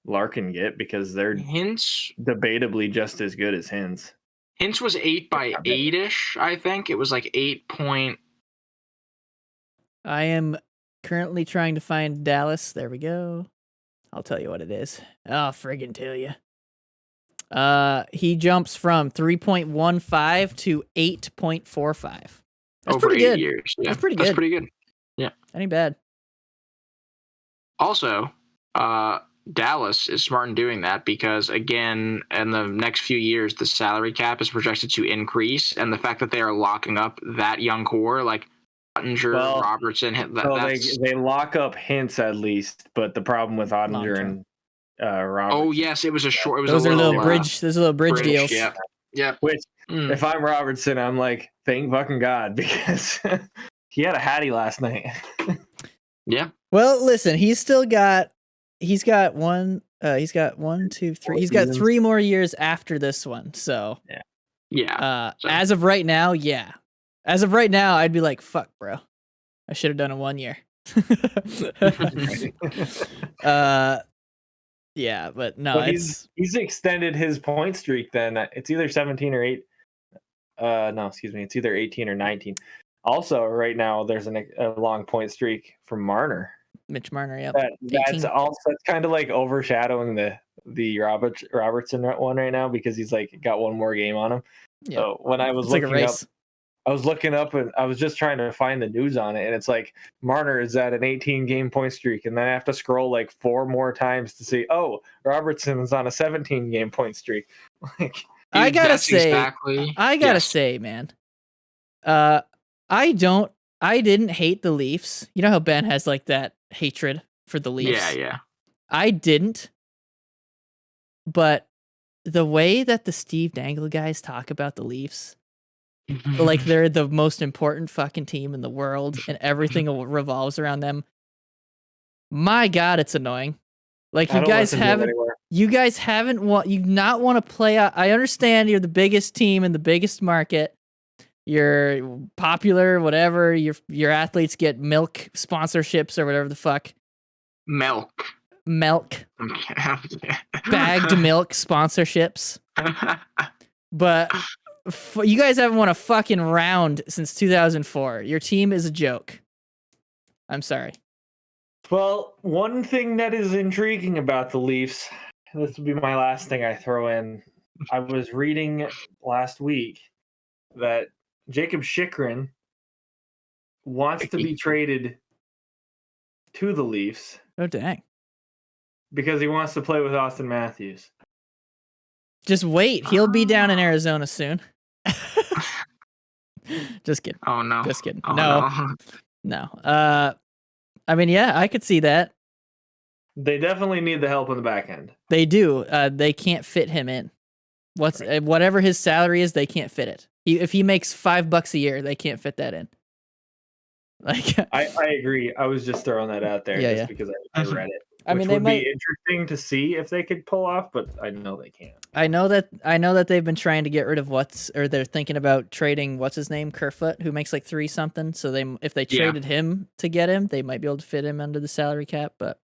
Larkin get because they're Hintz debatably just as good as Hintz. Hintz was 8 by 8-ish, I think. It was like 8 point. I am currently trying to find Dallas. There we go. I'll tell you what it is. I'll friggin' tell you. He jumps from 3.15 to 8.45. That's over pretty 8 good. years. Yeah. That's pretty good. That's pretty good. Yeah. That ain't bad. Also, Dallas is smart in doing that because, again, in the next few years, the salary cap is projected to increase. And the fact that they are locking up that young core, like Ottinger, Robertson, they lock up Hintz at least. But the problem with Ottinger and Robertson. Oh, yes, it was a short. It was those a are little bridge. Those are little bridge deals. Yeah. Which, if I'm Robertson, I'm like, thank fucking God, because He had a Hattie last night. Yeah. Well, listen, he's got 1, 2, 3. He's got 3 more years after this one. So Yeah. As of right now, yeah. As of right now, I'd be like, fuck, bro. I should have done it 1 year. Yeah, but no, he's extended his point streak. Then it's either 17 or 8. No, excuse me. It's either 18 or 19. Also, right now there's a long point streak from Marner. Mitch Marner, yeah. That's kind of like overshadowing the Robertson one right now because he's like got 1 more game on him. Yep. So when I was looking up and I was just trying to find the news on it, and it's like Marner is at an 18 game point streak, and then I have to scroll like 4 more times to see, oh, Robertson is on a 17 game point streak. Like, I gotta say, man, I didn't hate the Leafs. You know how Ben has like that hatred for the Leafs? Yeah. I didn't. But the way that the Steve Dangle guys talk about the Leafs, like they're the most important fucking team in the world and everything revolves around them. My God, it's annoying. Like you guys haven't not want to play out. I understand you're the biggest team in the biggest market. You're popular, whatever. Your athletes get milk sponsorships or whatever the fuck. Milk. Bagged milk sponsorships. But you guys haven't won a fucking round since 2004. Your team is a joke. I'm sorry. Well, one thing that is intriguing about the Leafs, this will be my last thing I throw in. I was reading last week that Jacob Chychrun wants to be traded to the Leafs. Oh, dang. Because he wants to play with Austin Matthews. Just wait. He'll be down in Arizona soon. Just kidding. Oh, no. Just kidding. Oh, no. I mean, yeah, I could see that. They definitely need the help on the back end. They do. They can't fit him in. Whatever his salary is, they can't fit it. If he makes $5 a year, they can't fit that in. Like, I agree. I was just throwing that out there because I read it. I mean, it would be interesting to see if they could pull off, but I know they can't. I know that they've been trying to get rid of they're thinking about trading what's his name, Kerfoot, who makes like 3 something. So if they traded him to get him, they might be able to fit him under the salary cap, but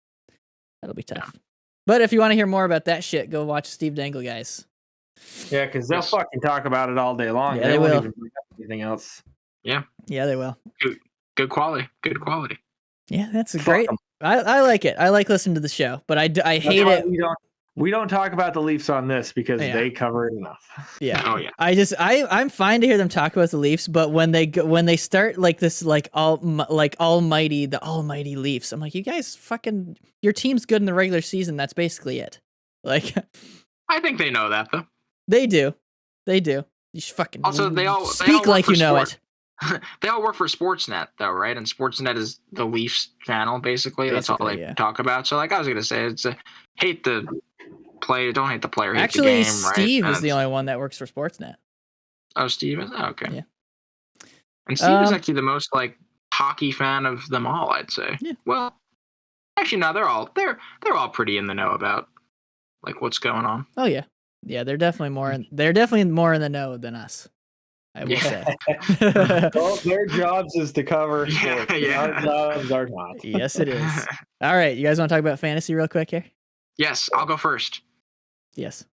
that'll be tough. Yeah. But if you want to hear more about that shit, go watch Steve Dangle, guys. Yeah, because they'll fucking talk about it all day long. Yeah, they will. Won't even bring up anything else. Yeah. Yeah, they will. Good quality. Good quality. Yeah, that's great. I like it. I like listening to the show, but I hate it. We don't talk about the Leafs on this because they cover it enough. Yeah. Oh yeah. I'm fine to hear them talk about the Leafs, but when they start like this the almighty Leafs, I'm like, you guys fucking, your team's good in the regular season. That's basically it. Like, I think they know that though. They do. You should fucking also they all like you know it. They all work for Sportsnet, though, right? And Sportsnet is the Leafs channel, basically. That's all they talk about. So, like I was going to say, it's don't hate the player, hate the game. Actually, Steve is the only one that works for Sportsnet. Oh, Steve is? Oh, okay. Yeah. And Steve is actually the most, hockey fan of them all, I'd say. Yeah. Well, actually, no, they're all pretty in the know about, what's going on. Oh, yeah. Yeah, they're definitely more in the know than us. I will say. Well, their jobs is to cover sports. Our jobs are not. Yes, it is. All right, you guys want to talk about fantasy real quick here? Yes, I'll go first. Yes.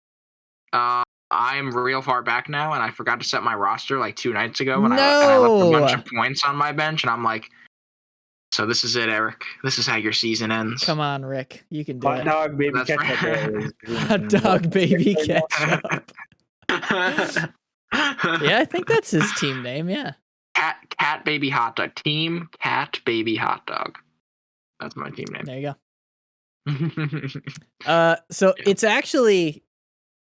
I'm real far back now, and I forgot to set my roster 2 nights ago, and I left a bunch of points on my bench, and I'm like, so this is it, Eric. This is how your season ends. Come on, Rick. You can do it. Hot dog, baby, ketchup. Hot dog, baby, ketchup. Yeah, I think that's his team name. Yeah. Cat baby hot dog. Team Cat baby hot dog. That's my team name. There you go. So it's actually,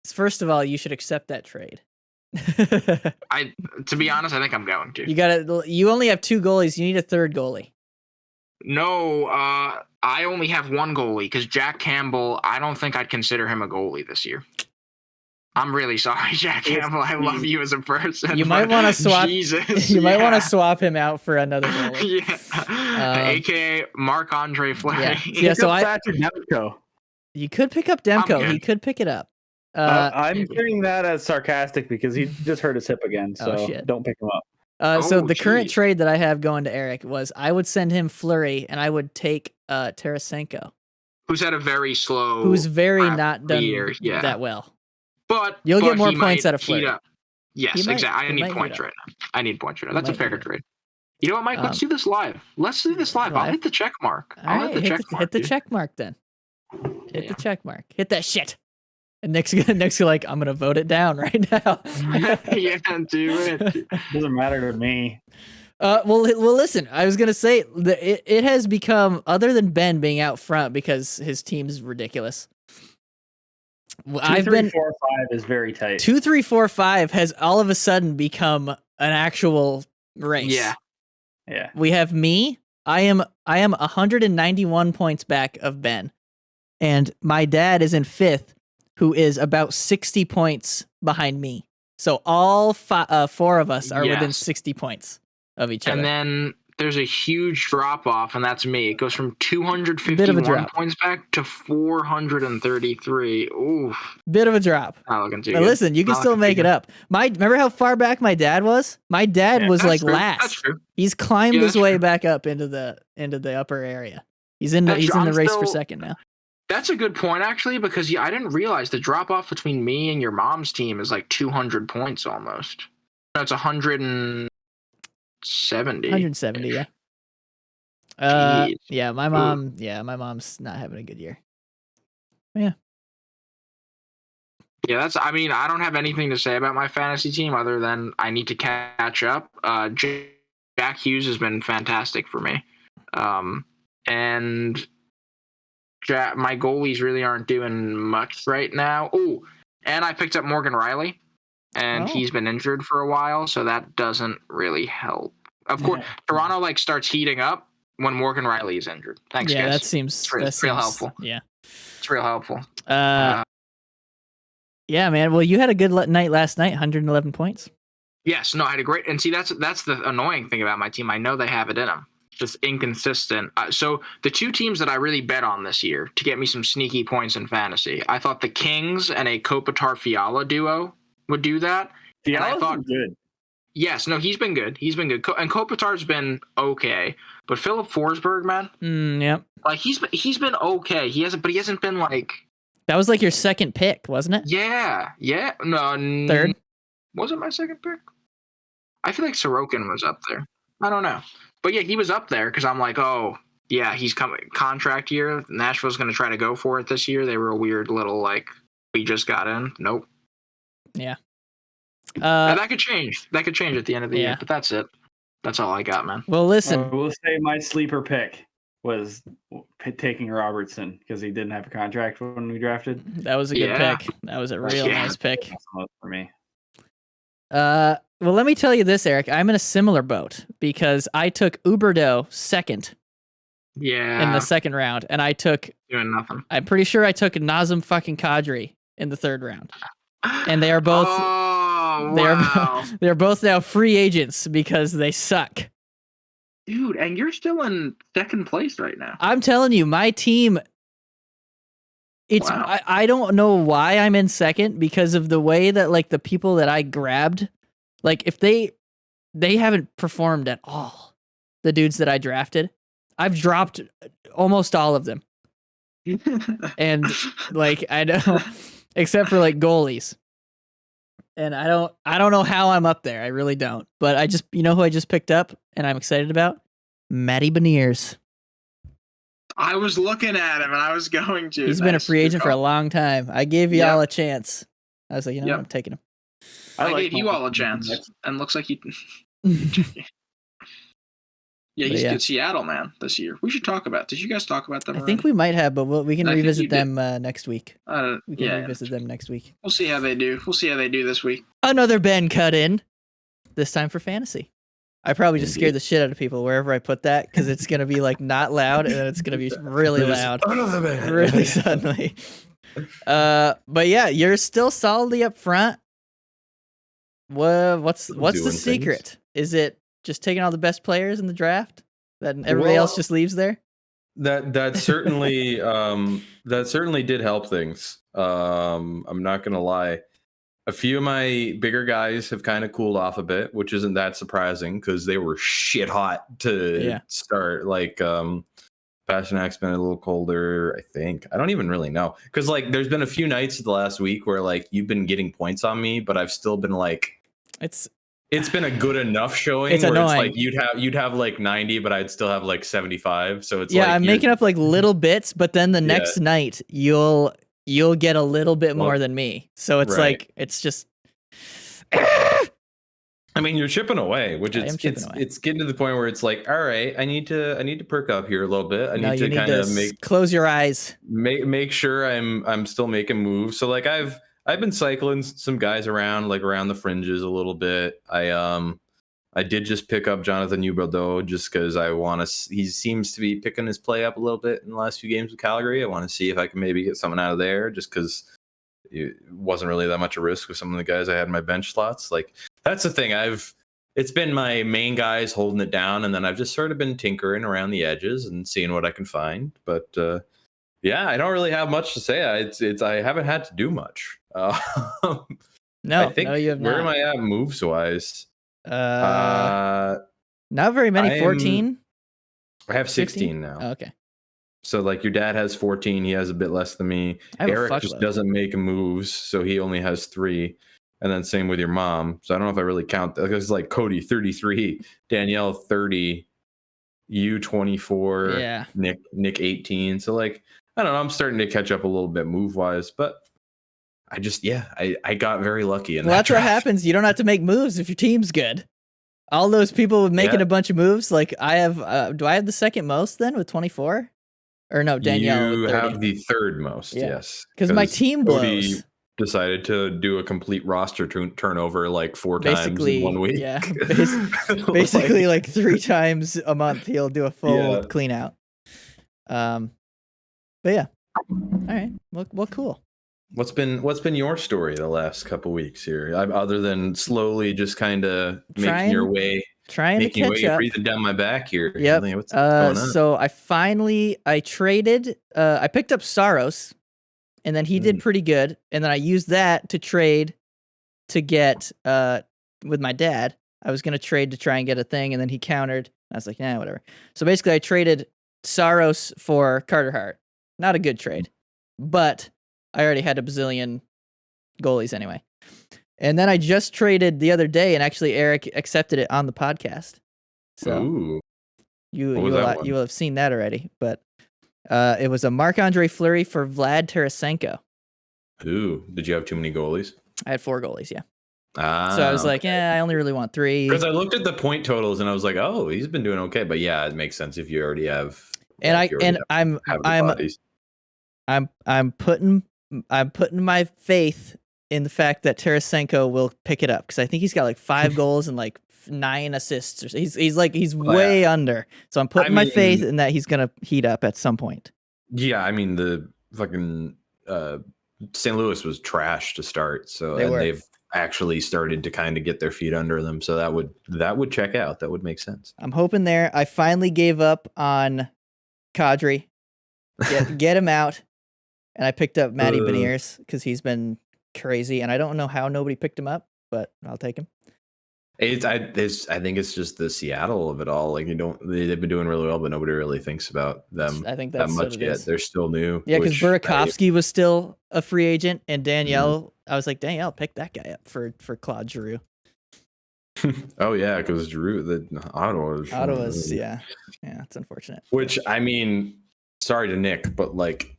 first of all, you should accept that trade. To be honest, I think I'm going to. You only have 2 goalies. You need a 3rd goalie. No, I only have 1 goalie because Jack Campbell, I don't think I'd consider him a goalie this year. I'm really sorry, Jack Campbell. I love you as a person. You might want to swap. Jesus, you might want to swap him out for another goalie. AKA Marc-Andre Fleury. Yeah. So Thatcher Demko. You could pick up Demko. He could pick it up. I'm hearing that as sarcastic because he just hurt his hip again. So don't pick him up. So the current trade that I have going to Eric was I would send him Fleury and I would take Tarasenko, who's had a very slow, who's very not done that well. But you'll get more points out of Fleury. Yes, exactly. I need points right now. That's a fair trade. You know what, Mike? Let's do this live. I'll hit the check mark. Hit the check mark then. Hit the check mark. Hit that shit. And next you're like, I'm gonna vote it down right now. Yeah, do it. Doesn't matter to me. Well, listen. I was gonna say it has become, other than Ben being out front because his team's ridiculous. 2, 3, 4, 5 is very tight. 2, 3, 4, 5 has all of a sudden become an actual race. Yeah. We have me. I am 191 points back of Ben, and my dad is in 5th, who is about 60 points behind me. So all 4 of us are within 60 points of each other. And then there's a huge drop off, and that's me. It goes from 251 points back to 433. Ooh, bit of a drop. Not looking too but good. Listen, you can still make it up. Remember how far back my dad was? My dad was like last. That's true. He's climbed his way back up into the upper area. He's in the race for second now. That's a good point, actually, because I didn't realize the drop off between me and your mom's team is like 200 points almost. No, it's 170. 170, yeah. Yeah, my mom's not having a good year. Yeah. Yeah, I don't have anything to say about my fantasy team other than I need to catch up. Jack Hughes has been fantastic for me. And my goalies really aren't doing much right now. Oh, and I picked up Morgan Riley. And he's been injured for a while, so that doesn't really help. Of course, Toronto starts heating up when Morgan Riley is injured. Thanks, guys. Yeah, that seems real helpful. Yeah, it's real helpful. Yeah, man. Well, you had a good night last night. 111 points. Yes, no, I had a great. And see, that's the annoying thing about my team. I know they have it in them, just inconsistent. So the 2 teams that I really bet on this year to get me some sneaky points in fantasy, I thought the Kings and a Kopitar-Fiala duo would do that. And I thought good. Yes, no, he's been good. And Kopitar's been okay. But Philip Forsberg, man, yep. He's been okay. He hasn't been like. That was your second pick, wasn't it? Yeah. No, third. Was it my second pick? I feel like Sorokin was up there. I don't know, but yeah, he was up there because I'm like, oh yeah, he's coming contract year. Nashville's going to try to go for it this year. They were a weird little we just got in. Nope. Yeah. That could change. That could change at the end of the year. But that's it. That's all I got, man. Well, listen. We'll say my sleeper pick was taking Robertson because he didn't have a contract when we drafted. That was a good pick. That was a real nice pick. For me. Well, let me tell you this, Eric. I'm in a similar boat because I took Huberdeau second. Yeah. In the second round, and I took doing nothing. I'm pretty sure I took Nazem fucking Kadri in the third round. And they are both they're both now free agents because they suck. Dude, and you're still in second place right now. I'm telling you, my team I don't know why I'm in second because of the way that the people that I grabbed, if they haven't performed at all. The dudes that I drafted, I've dropped almost all of them. And I know except for goalies. And I don't know how I'm up there. I really don't. But I just, who I just picked up and I'm excited about? Matty Beniers. I was looking at him and I was going to. He's been a free agent for a long time. I gave y'all a chance. I was like, I'm taking him. I gave you all a chance. And looks like you. Yeah, he's good Seattle, man, this year. We should talk about. Did you guys talk about them? I think we might have, but we can revisit them next week. We can revisit them next week. We'll see how they do. We'll see how they do this week. Another Ben cut in. This time for fantasy. I probably just scared the shit out of people wherever I put that because it's gonna be not loud and then it's gonna be really loud. Another Ben. Really suddenly. But yeah, you're still solidly up front. What's the secret? Things. Is it just taking all the best players in the draft that everybody else just leaves there? That certainly that certainly did help things. I'm not gonna lie. A few of my bigger guys have kind of cooled off a bit, which isn't that surprising because they were shit hot to start. Like Pasternak's been a little colder, I think. I don't even really know. Because like there's been a few nights the last week where like you've been getting points on me, but I've still been like it's been a good enough showing it's where annoying. it's like you'd have like 90, but I'd still have like 75. So it's like I'm making up like little bits, but then the next night you'll get a little bit more than me. So it's like it's just I mean, you're chipping away, which is it's getting to the point where it's like, all right, I need to perk up here a little bit. I need to kind of close your eyes, make sure I'm still making moves. So like I've been cycling some guys around like around the fringes a little bit. I did just pick up Jonathan Huberdeau just because I want to. He seems to be picking his play up a little bit in the last few games with Calgary. I want to see if I can maybe get someone out of there just because it wasn't really that much a risk with some of the guys I had in my bench slots. Like that's the thing. It's been my main guys holding it down, and then I've just sort of been tinkering around the edges and seeing what I can find. But yeah, I don't really have much to say. I haven't had to do much. No, I think, no, you have where not. am I at moves wise? Not very many. 14. I have 16 now. Oh, okay. So like your dad has 14, he has a bit less than me. Eric just doesn't make moves, so he only has 3. And then same with your mom. So I don't know if I really count that. It's like Cody 33, Danielle 30, you 24, Nick 18. So like I don't know, I'm starting to catch up a little bit move wise, but I got very lucky. Well, that's what happens. You don't have to make moves if your team's good. All those people making a bunch of moves, like I have. Do I have the second most then with 24? Or no, Danielle. You have the third most, yes. Because my team blows. Decided to do a complete roster turnover like 4 times in 1 week. Yeah, basically like 3 times a month he'll do a full clean out. But yeah, all right. Well, cool. What's been your story the last couple weeks here? Other than slowly just kind of making your way, breathing down my back here. Yep. What's going on? So I traded. I picked up Saros, and then he did pretty good. And then I used that to trade to get with my dad. I was gonna trade to try and get a thing, and then he countered. I was like, nah, whatever. So basically, I traded Saros for Carter Hart. Not a good trade, but I already had a bazillion goalies anyway. And then I just traded the other day, and actually Eric accepted it on the podcast. So you will have seen that already. But it was a Marc-Andre Fleury for Vlad Tarasenko. Ooh, did you have too many goalies? I had 4 goalies, yeah. So I was like, I only really want 3. Because I looked at the point totals and I was like, oh, he's been doing okay. But yeah, it makes sense if you already have. I'm putting my faith in the fact that Tarasenko will pick it up because I think he's got like 5 goals and like 9 assists. Or he's way under. So I'm putting my faith in that he's gonna heat up at some point. Yeah, I mean the fucking St. Louis was trash to start, so they've actually started to kind of get their feet under them. So that would check out. That would make sense. I'm hoping there. I finally gave up on Kadri. Get him out. And I picked up Matty Beniers because he's been crazy, and I don't know how nobody picked him up, but I'll take him. I think it's just the Seattle of it all. Like they've been doing really well, but nobody really thinks about them. I think that's that much yet. They're still new. Yeah, because Burakovsky was still a free agent, and Danielle. I was like, Danielle, pick that guy up for Claude Giroux. Oh yeah, because Giroux, the Ottawa's yeah, it's unfortunate. Which I mean, sorry to Nick, but like.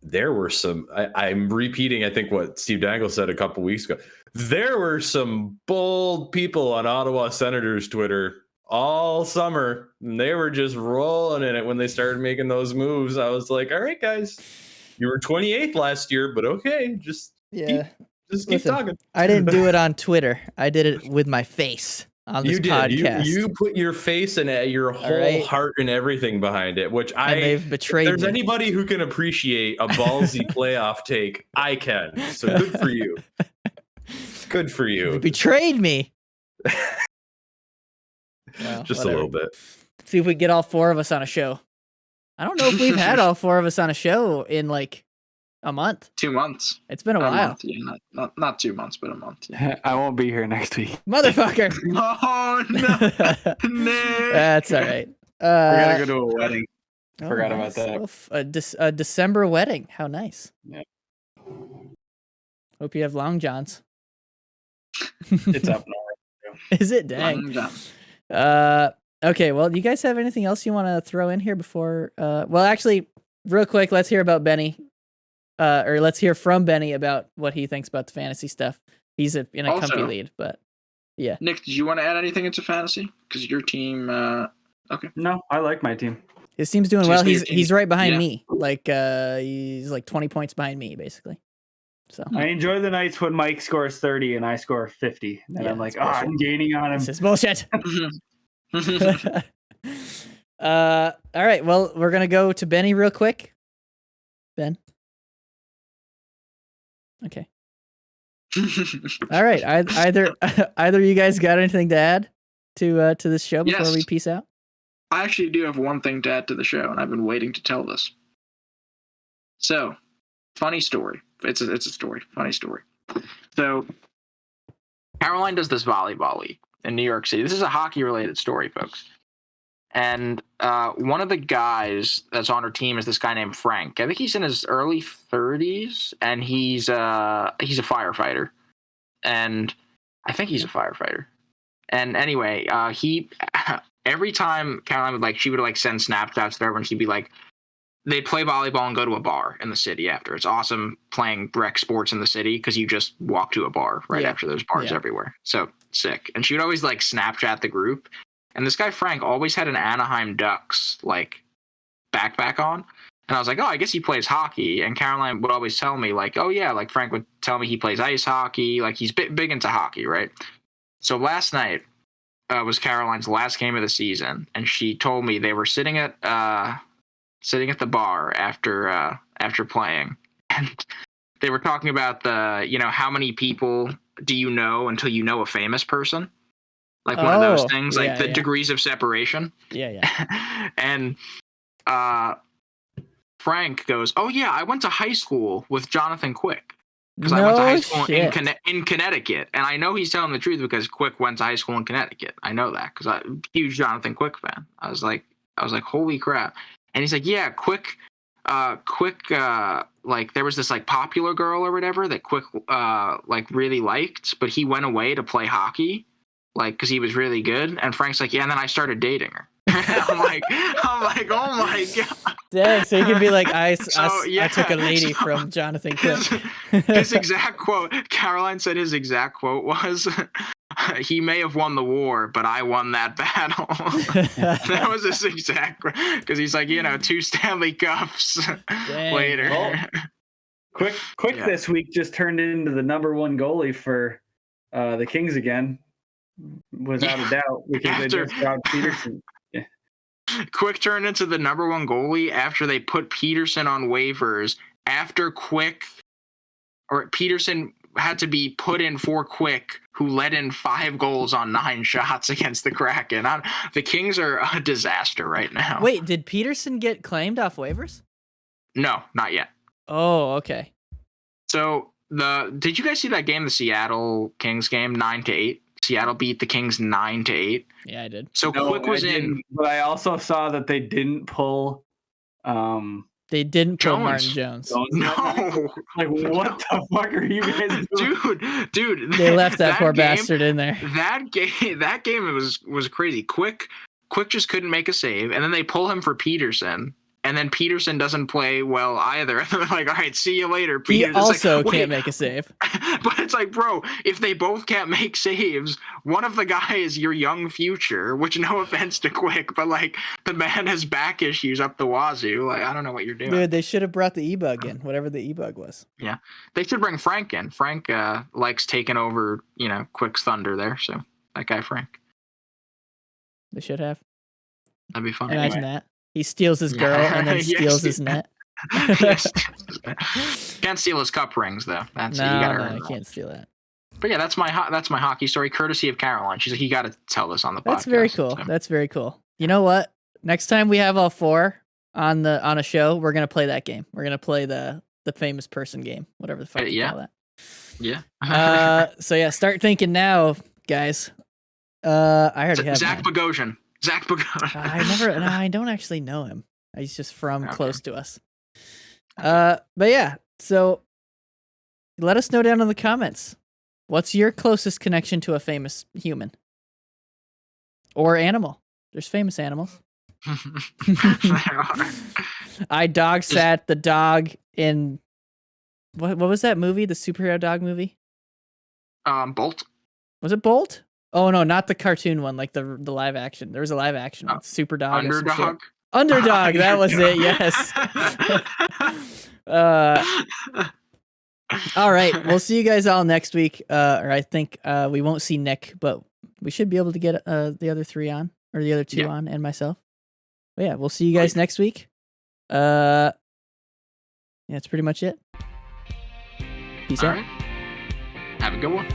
There were some. I'm repeating. I think what Steve Dangle said a couple weeks ago. There were some bold people on Ottawa Senators Twitter all summer, and they were just rolling in it when they started making those moves. I was like, "All right, guys, you were 28th last year, but okay, just keep talking." I didn't do it on Twitter. I did it with my face. on this You did. podcast. You put your face and your whole heart and everything behind it, which and they've betrayed If there's me. anybody who can appreciate a ballsy playoff take, I can. So good for you. Good for you. They betrayed me. Well, just whatever. a little bit. See if we get all 4 of us on a show. I don't know if we've had all 4 of us on a show in like a month. 2 months. It's been a while. Month, yeah, not 2 months, but a month. Yeah. I won't be here next week. Motherfucker. Oh no, Nick. That's all right. I gotta go to a wedding. Oh, Forgot about nice. A December wedding. How nice. Yeah. Hope you have long johns. It's up north. Is it? Dang. Okay, well, do you guys have anything else you want to throw in here before well, actually, real quick, let's hear about Benny. Or let's hear from Benny about what he thinks about the fantasy stuff. He's in a comfy lead, but yeah. Nick, did you want to add anything into fantasy? Because your team okay. No, I like my team. His team's doing well. He's right behind me. Like he's like 20 points behind me, basically. So I enjoy the nights when Mike scores 30 and I score 50. And I'm like, I'm gaining on him. This is bullshit. All right. Well, we're gonna go to Benny real quick. Ben. Okay. All right. Either you guys got anything to add to this show before we peace out? I actually do have one thing to add to the show, and I've been waiting to tell this. So, funny story. It's a story. Funny story. So, Caroline does this volleyball league in New York City. This is a hockey-related story, folks. And one of the guys that's on her team is this guy named Frank. I think he's in his early 30s, and he's a firefighter. And I think he's a firefighter. And anyway, he every time Caroline would she would send Snapchats to everyone. She'd be like, they'd play volleyball and go to a bar in the city after. It's awesome playing rec sports in the city because you just walk to a bar after. There's bars everywhere. So sick. And she would always Snapchat the group. And this guy Frank always had an Anaheim Ducks backpack on. And I was like, oh, I guess he plays hockey. And Caroline would always tell me oh yeah, Frank would tell me he plays ice hockey. He's big into hockey, right? So last night was Caroline's last game of the season, and she told me they were sitting at the bar after playing, and they were talking about how many people do you know until you know a famous person, one of those things, the degrees of separation. Yeah. And Frank goes, oh yeah, I went to high school with Jonathan Quick. Because I went to high school in Connecticut, and I know he's telling the truth because Quick went to high school in Connecticut. I know that because I'm a huge Jonathan Quick fan. I was like, holy crap! And he's like, yeah, Quick, there was this popular girl or whatever that Quick really liked, but he went away to play hockey, because he was really good. And Frank's like, yeah, and then I started dating her. I'm like, oh my god! Dang, so you can be like, I took a lady from Jonathan Quick. His exact quote, Caroline said his exact quote was, he may have won the war, but I won that battle. That was his exact, because he's like, 2 Stanley Cups later. Well, Quick this week just turned into the #1 goalie for the Kings again, without a doubt, because they just got Peterson. Quick turned into the #1 goalie after they put Peterson on waivers. After Peterson had to be put in for Quick, who let in 5 goals on 9 shots against the Kraken. The Kings are a disaster right now. Wait, did Peterson get claimed off waivers? No, not yet. Oh, okay. So did you guys see that game, the Seattle Kings game, 9-8? Seattle beat the Kings 9-8. Yeah, I did. So Quick was in, but I also saw that they didn't pull. They didn't pull Martin Jones. No, what the fuck are you guys doing? Dude, they left that poor bastard in there. That game was crazy. Quick just couldn't make a save, and then they pull him for Peterson. And then Peterson doesn't play well either. And they're like, all right, see you later, Peter. He also can't make a save. But it's like, bro, if they both can't make saves, one of the guys is your young future, which no offense to Quick, but the man has back issues up the wazoo. I don't know what you're doing. Dude, they should have brought the E-Bug in, whatever the E-Bug was. Yeah. They should bring Frank in. Frank likes taking over, Quick's thunder there. So that guy, Frank. They should have. That'd be fun. Imagine that. He steals his girl and then steals his net. Yes. Can't steal his cup rings though. That's No, you gotta I can't steal that. But yeah, that's my hockey story, courtesy of Caroline. She's like, you got to tell this on the podcast. That's very cool. So. That's very cool. You know what? Next time we have all four on a show, we're gonna play that game. We're gonna play the famous person game, whatever the fuck you call that. Yeah. So yeah, start thinking now, guys. I already have Zach Bogosian. Zach Bogosian. I don't actually know him. He's just from close to us. But yeah, so let us know down in the comments. What's your closest connection to a famous human or animal? There's famous animals. I dog sat the dog in what was that movie? The superhero dog movie? Bolt. Was it Bolt? Oh no, not the cartoon one, like the live action. There was a live action one. Super Dog. Underdog. Underdog, that was it, yes. All right, we'll see you guys all next week. Or I think we won't see Nick, but we should be able to get the other three on, or the other two on, and myself. But yeah, we'll see you guys next week. Yeah, that's pretty much it. Peace out. Right. Have a good one.